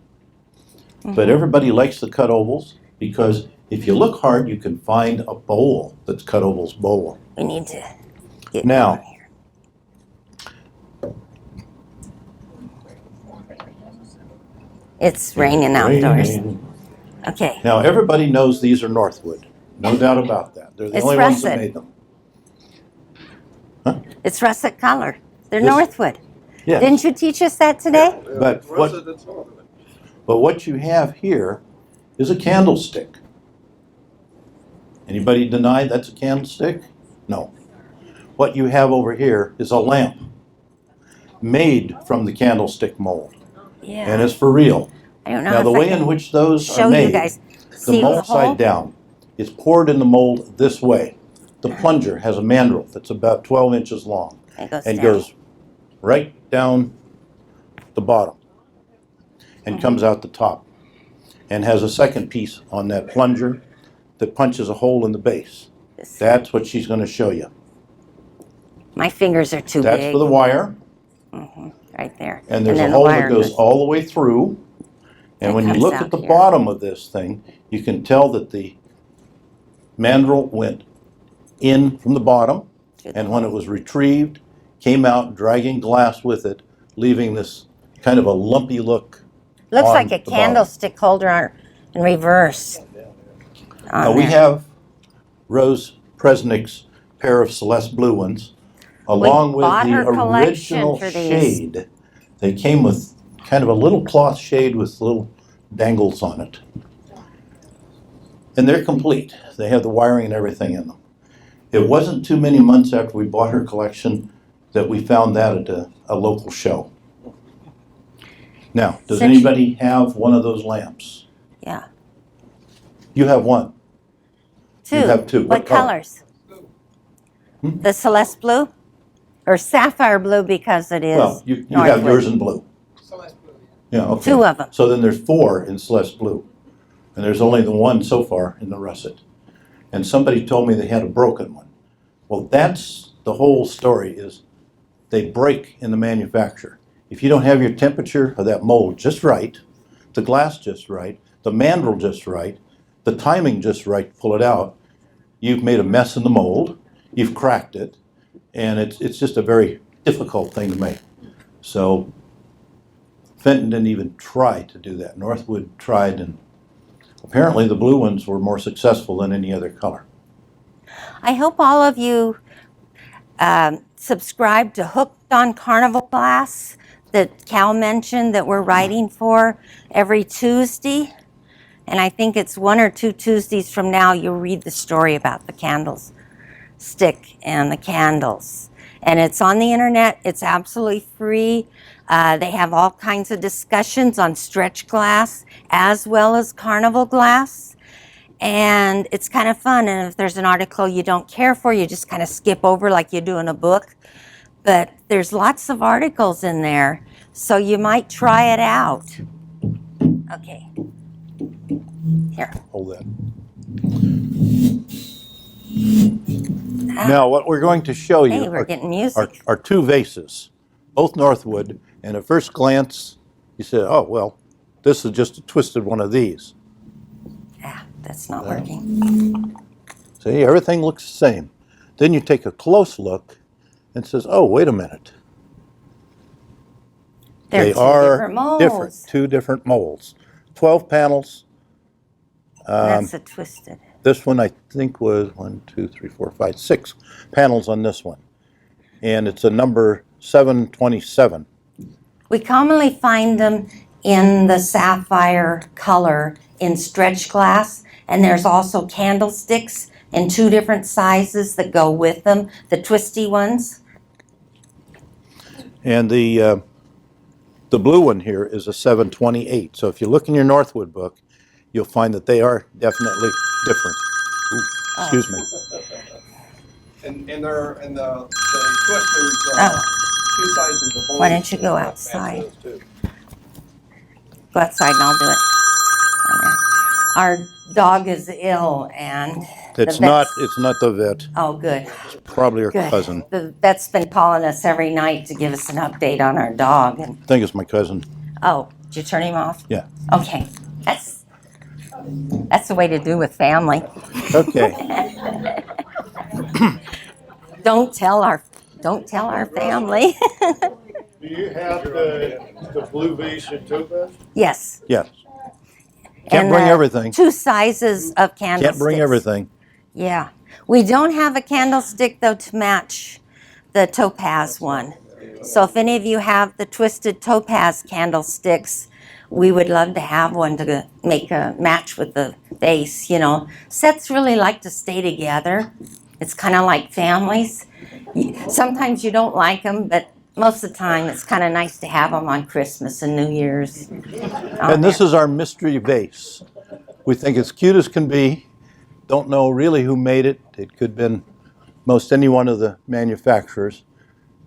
But everybody likes the cut ovals because if you look hard, you can find a bowl that's cut ovals bowl. We need to get Now, down here. It's raining outdoors. Raining. Okay. Now, everybody knows these are Northwood. No doubt about that. They're the It's only ones that russet. made them. It's russet color. They're This- Northwood. Yes. Didn't you teach us that today? But what you have here is a candlestick. Anybody deny that's a candlestick? No. What you have over here is a lamp made from the candlestick mold, Yeah. and it's for real. I don't know Now, if the I way can in which those show are made, you guys. the See the mold hole? side down, is poured in the mold this way. The plunger has a mandrel that's about 12 inches long It goes and down. goes right down the bottom and comes out the top, and has a second piece on that plunger that punches a hole in the base. This- That's what she's going to show you. My fingers are too That's big. for the wire, Right there. and there's then a the hole wire that goes all the way through. And It when you comes look out at the here. bottom of this thing, you can tell that the mandrel went in from the bottom, to the and when it was retrieved, came out dragging glass with it, leaving this kind of a lumpy look. Looks on like a the bottom. candlestick holder in reverse. Now, we have Rose Presnick's pair of Celeste blue ones, along with bought the her collection original for these. shade. They came with kind of a little cloth shade with little dangles on it. And they're complete. They have the wiring and everything in them. It wasn't too many months after we bought her collection that we found that at a local show. Now, does Since- anybody have one of those lamps? Yeah. You have one. Two. You have two. What What color? colors? The Celeste blue? Or sapphire blue because it is Well, you have Northwood. yours in blue. Yeah, okay. Two of them. So then there's 4 in Celeste blue. And there's only the one so far in the russet. And somebody told me they had a broken one. Well, that's the whole story, is they break in the manufacture. If you don't have your temperature of that mold just right, the glass just right, the mandrel just right, the timing just right to pull it out, you've made a mess in the mold, you've cracked it, and it's just a very difficult thing to make. So Fenton didn't even try to do that. Northwood tried, and apparently the blue ones were more successful than any other color. I hope all of you subscribe to Hooked on Carnival class that Cal mentioned that we're writing for every Tuesday. And I think it's 1 or 2 Tuesdays from now you'll read the story about the candles stick and the candles. And it's on the internet. It's absolutely free. They have all kinds of discussions on stretch glass as well as carnival glass. And it's kind of fun. And if there's an article you don't care for, you just kind of skip over like you do in a book. But there's lots of articles in there, so you might try it out. Okay. Here. Hold that. Now, what we're going to show you Hey, we're getting music. are 2 vases, both Northwood, and at first glance, you said, oh, well, this is just a twisted one of these. That's not working. See, everything looks the same. Then you take a close look and says, oh, wait a minute. They're They two are different molds. different, 2 different molds. 12 panels, That's a twisted. This one I think was 1, 2, 3, 4, 5, 6 panels on this one. And it's a number 727. We commonly find them in the sapphire color in stretch glass, and there's also candlesticks in 2 different sizes that go with them, the twisty ones. And the blue one here is a 728. So if you look in your Northwood book, you'll find that they are definitely different. Ooh, excuse me. And the twisters are Oh. 2 sizes of both. Why don't you go outside? Go outside and I'll do it. On there. Our dog is ill and It's the not vet's- the vet. Oh, good. It's probably her Good. cousin. The vet's been calling us every night to give us an update on our dog. And I think it's my cousin. oh, did you turn him off? Yeah. Okay, that's the way to do with family. Okay. Don't tell our family. Do you have the blue vase and topaz? Yes. Yes. Can't And, bring everything. 2 sizes of candlesticks. Can't bring everything. Yeah. We don't have a candlestick though to match the topaz one. So if any of you have the twisted topaz candlesticks, we would love to have one to make a match with the vase, you know. Sets really like to stay together. It's kind of like families. Sometimes you don't like them, but most of the time it's kind of nice to have them on Christmas and New Year's. And this is our mystery vase. We think it's cute as can be. Don't know really who made it. It could have been most any one of the manufacturers.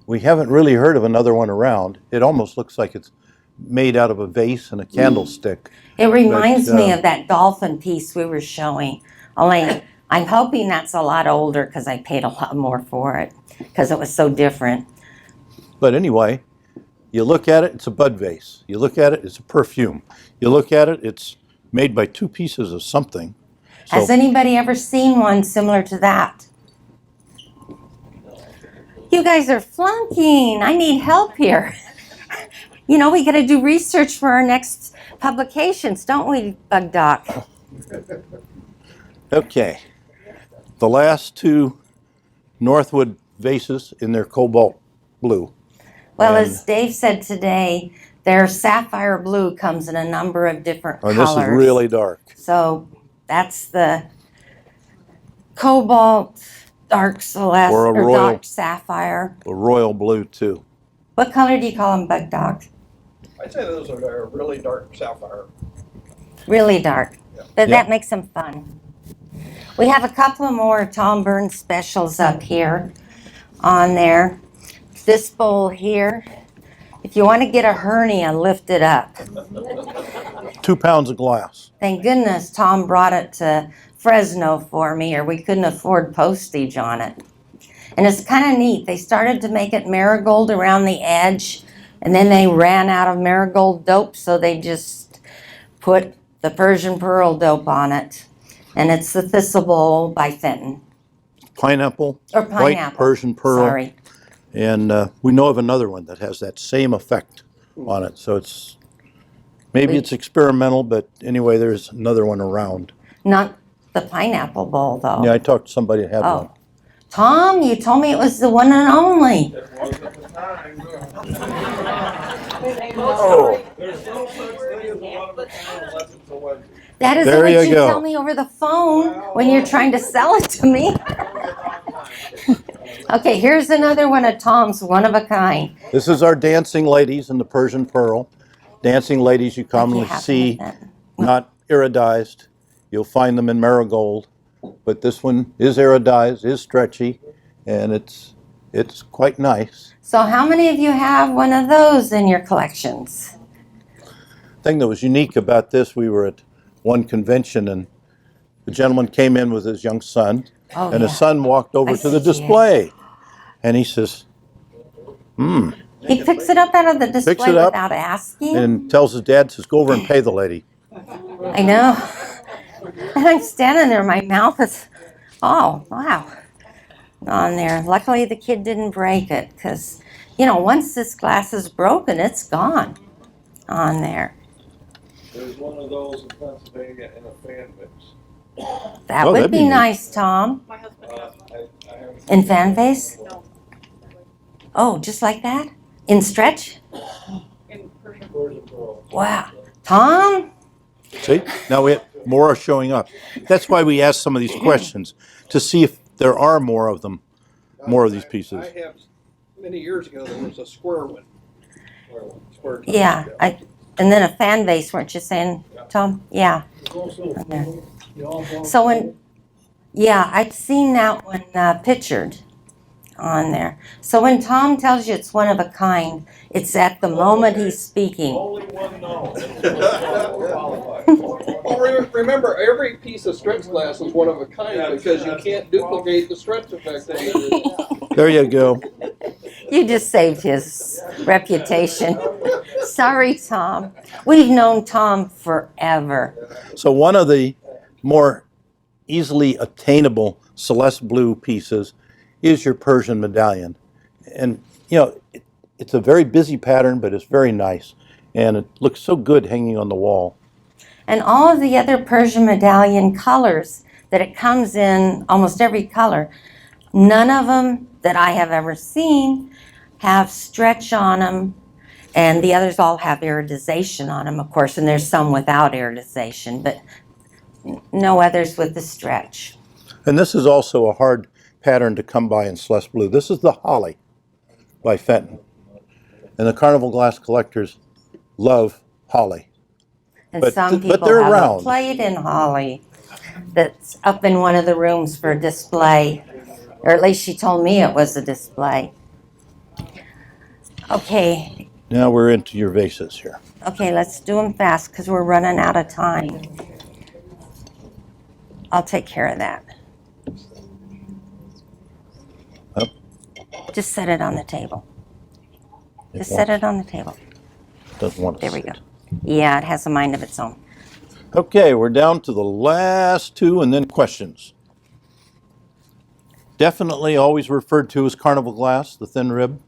We haven't really heard of another one around. It almost looks like it's made out of a vase and a candlestick. It reminds me But, of that dolphin piece we were showing. Only I'm hoping that's a lot older because I paid a lot more for it because it was so different. But anyway, you look at it, it's a bud vase. You look at it, it's a perfume. You look at it, it's made by 2 pieces of something. Has So anybody ever seen one similar to that? You guys are flunking. I need help here. You know, we got to do research for our next publications, don't we, Bug Doc? okay. The last 2 Northwood vases in their cobalt blue. Well, And- as Dave said today, their sapphire blue comes in a number of different Oh, colors. this is really dark. So that's the cobalt, dark celeste, Or a or royal- dark sapphire. A royal blue too. What color do you call them, Bug Doc? I'd say those are a really dark sapphire. Really dark. But Yeah. that makes them fun. We have a couple of more Tom Burns specials up here on there. This bowl here. If you want to get a hernia, lift it up. 2 pounds of glass. Thank goodness Tom brought it to Fresno for me, or we couldn't afford postage on it. And it's kind of neat. They started to make it marigold around the edge, and then they ran out of marigold dope, so they just put the Persian pearl dope on it. And it's the Thistle Bowl by Fenton. Pineapple, Or white pineapple. Persian pearl. Sorry. And we know of another one that has that same effect on it. So it's maybe it's experimental, but anyway, there's another one around. Not the pineapple bowl, though. Yeah, I talked to somebody that had Oh. one. Tom, you told me it was the one and only. It was at the time. Oh. There's no such thing as a one of a kind unless it's a wedgie. That is There what you you go. tell me over the phone when you're trying to sell it to me. Okay, here's another one of Tom's one of a kind. This is our dancing ladies in the Persian pearl. Dancing ladies you commonly happen see, with that. not iridized. You'll find them in marigold. But this one is iridized, is stretchy, and it's quite nice. So how many of you have one of those in your collections? Thing that was unique about this, we were at one convention and the gentleman came in with his young son, Oh, and yeah. his son walked over I to the see, yeah. display. And he says, He picks it up out of the display it up without asking. and tells his dad, says, go over and pay the lady. I know. And I'm standing there, my mouth is, oh, wow, on there. Luckily, the kid didn't break it because, you know, once this glass is broken, it's gone on there. There's one of those in Pennsylvania in a fan base. That Oh, would that'd be be neat. nice, Tom. My husband has one. I haven't In seen fan it. base? No. Oh, just like that? In stretch? In Persian. Persian Pearl. Wow. Tom? See, now more are showing up. That's why we ask some of these questions, to see if there are more of them, more of these pieces. I have, many years ago, there was a square one. Square top, Yeah, and then a fan base, weren't you saying, Tom? Yeah. Okay. So I'd seen that one pictured on there. So when Tom tells you it's one of a kind, it's at the moment he's speaking. Only one knows. Well, remember, every piece of stretch glass is one of a kind because you can't duplicate the stretch effect. There you go. You just saved his reputation. Sorry, Tom. We've known Tom forever. So one of the more easily attainable Celeste blue pieces is your Persian medallion. And, it's a very busy pattern, but it's very nice. And it looks so good hanging on the wall. And all of the other Persian medallion colors that it comes in, almost every color, none of them that I have ever seen have stretch on them. And the others all have iridization on them, of course, and there's some without iridization, but no others with the stretch. And this is also a hard pattern to come by in Celeste blue. This is the Holly by Fenton. And the Carnival Glass collectors love Holly. And But some but people they're have around. a plate in holly that's up in one of the rooms for display, or at least she told me it was a display. Okay, Now we're into your vases here. let's do them fast because we're running out of time. I'll take care of that. Oh. Just set it on the table. It Just set it on the table. doesn't want to There we sit. go. Yeah, it has a mind of its own. Okay, we're down to the last two and then questions. Definitely always referred to as Carnival Glass, the thin rib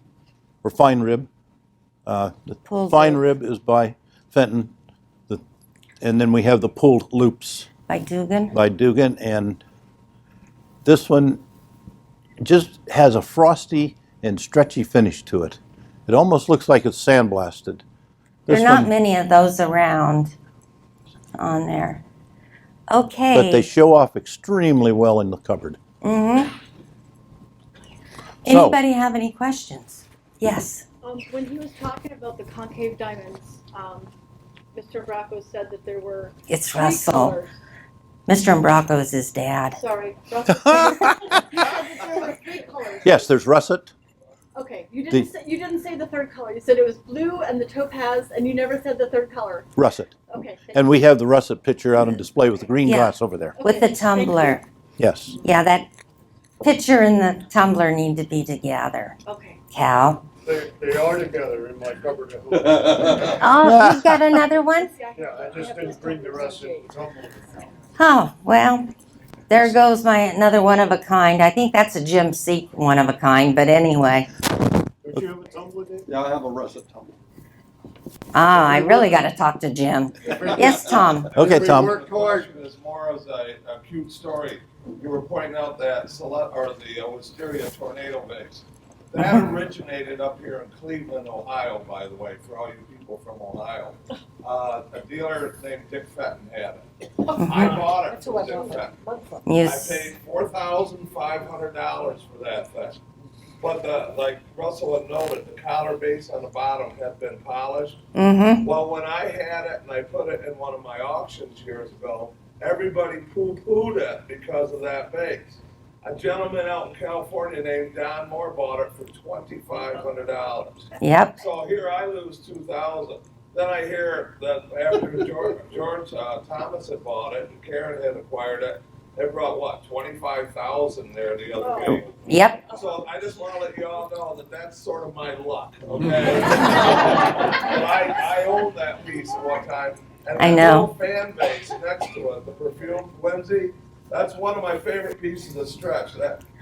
or fine rib. The Pulled fine rib. rib is by Fenton. And then we have the pulled loops By Dugan. by Dugan. And this one just has a frosty and stretchy finish to it. It almost looks like it's sandblasted. There This are not one- many of those around on there. Okay. But they show off extremely well in the cupboard. Mm-hmm. So- Anybody have any questions? Yes. When he was talking about the concave diamonds, Mr. Umbraco said that there were It's three Russell. colors. Mr. Umbraco is his dad. Sorry, Russell. You said that there were three colors. Yes, there's russet. Okay, you didn't say the third color. You said it was blue and the topaz, and you never said the third color. Russet. Okay. thank And you. we have the russet picture out on display with the green Yeah. glass over there. With the Okay, thank you. tumbler. Yes. Yeah, that picture and the tumbler need to be together. Okay. Cal. They are together in my cupboard at home. Oh, you've got another one? Yeah, I just didn't bring the rest in. Oh, well, there goes another one of a kind. I think that's a Jim Seek one of a kind, but anyway. Don't you have a tumbler, Dave? Yeah, I have a russet tumbler. Ah, I really got to talk to Jim. Yes, Tom. Okay, We Tom. worked hard. It's more as a cute story. You were pointing out that the Wisteria tornado vase. That originated up here in Cleveland, Ohio, by the way, for all you people from Ohio. A dealer named Dick Fenton had it. I bought it That's who I from Dick bought Fenton. You I paid $4,500 for that thing. But like Russell had noted, the collar base on the bottom had been polished. Mm-hmm. Well, when I had it and I put it in one of my auctions years ago, everybody poo-pooed it because of that base. A gentleman out in California named Don Moore bought it for $2,500. Yep. So here I lose $2,000. Then I hear that after George Thomas had bought it and Karen had acquired it, they brought what, $25,000 there the other day. Yep. So I just want to let you all know that that's sort of my luck, okay? But I owned that piece at one time. And I that know. little fan base next to it, the perfumed Whimsy, that's one of my favorite pieces of stretch.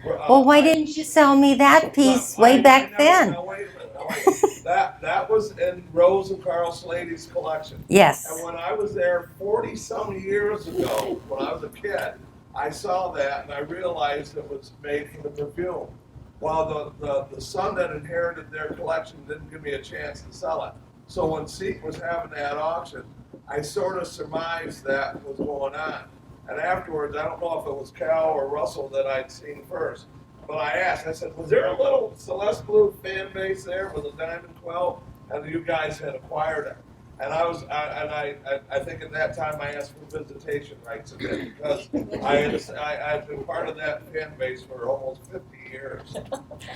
Well, why didn't you sell me that piece way back then? Now, wait a minute, now, wait. That was in Rose and Carl Slady's collection. Yes. And when I was there 40-some years ago, when I was a kid, I saw that and I realized it was made for the perfume. While the son that inherited their collection didn't give me a chance to sell it. So when Seek was having that auction, I sort of surmised that was going on. And afterwards, I don't know if it was Cal or Russell that I'd seen first, but I asked, I said, was there a little Celeste Blue fan base there with a Diamond 12? And you guys had acquired it. And I think at that time I asked for visitation rights again because I'd been part of that fan base for almost 50 years.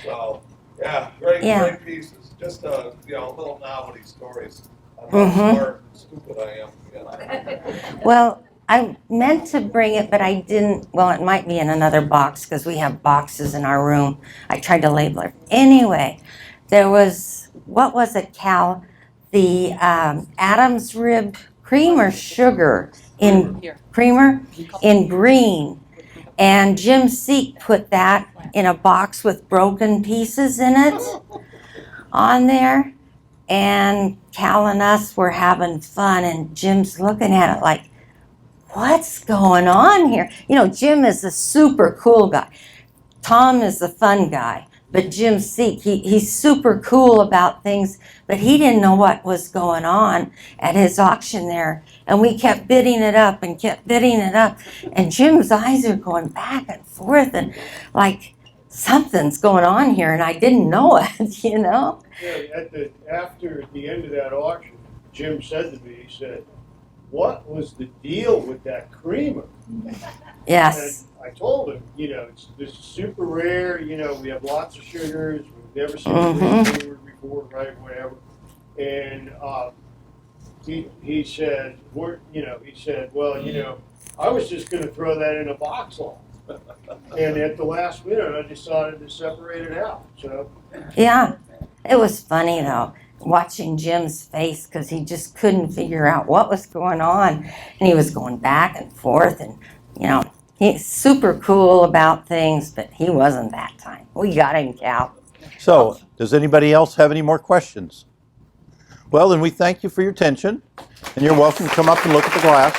So, yeah, great pieces. Just little novelty stories on how smart and stupid I am. You know. Well, I meant to bring it, but I didn't. Well, it might be in another box because we have boxes in our room. I tried to label it. Anyway, there was, what was it, Cal? The Adam's rib cream or sugar in creamer in green. And Jim Seek put that in a box with broken pieces in it on there. And Cal and us were having fun, and Jim's looking at it like, what's going on here? You know, Jim is a super cool guy. Tom is the fun guy. But Jim Seek, he's super cool about things, but he didn't know what was going on at his auction there. And we kept bidding it up and kept bidding it up. And Jim's eyes are going back and forth and like, something's going on here, and I didn't know it, you know? Yeah, after the end of that auction, Jim said to me, he said, what was the deal with that creamer? Yes. And I told him, this is super rare, we have lots of sugars, we've never seen a creamer before, right, whatever. And he said, well, I was just going to throw that in a box long. And at the last minute, I decided to separate it out. So Yeah, it was funny though, watching Jim's face because he just couldn't figure out what was going on, and he was going back and forth, and he's super cool about things, but he wasn't that time. We got him, Cal. So, does anybody else have any more questions? Well, then we thank you for your attention, and you're welcome to come up and look at the glass.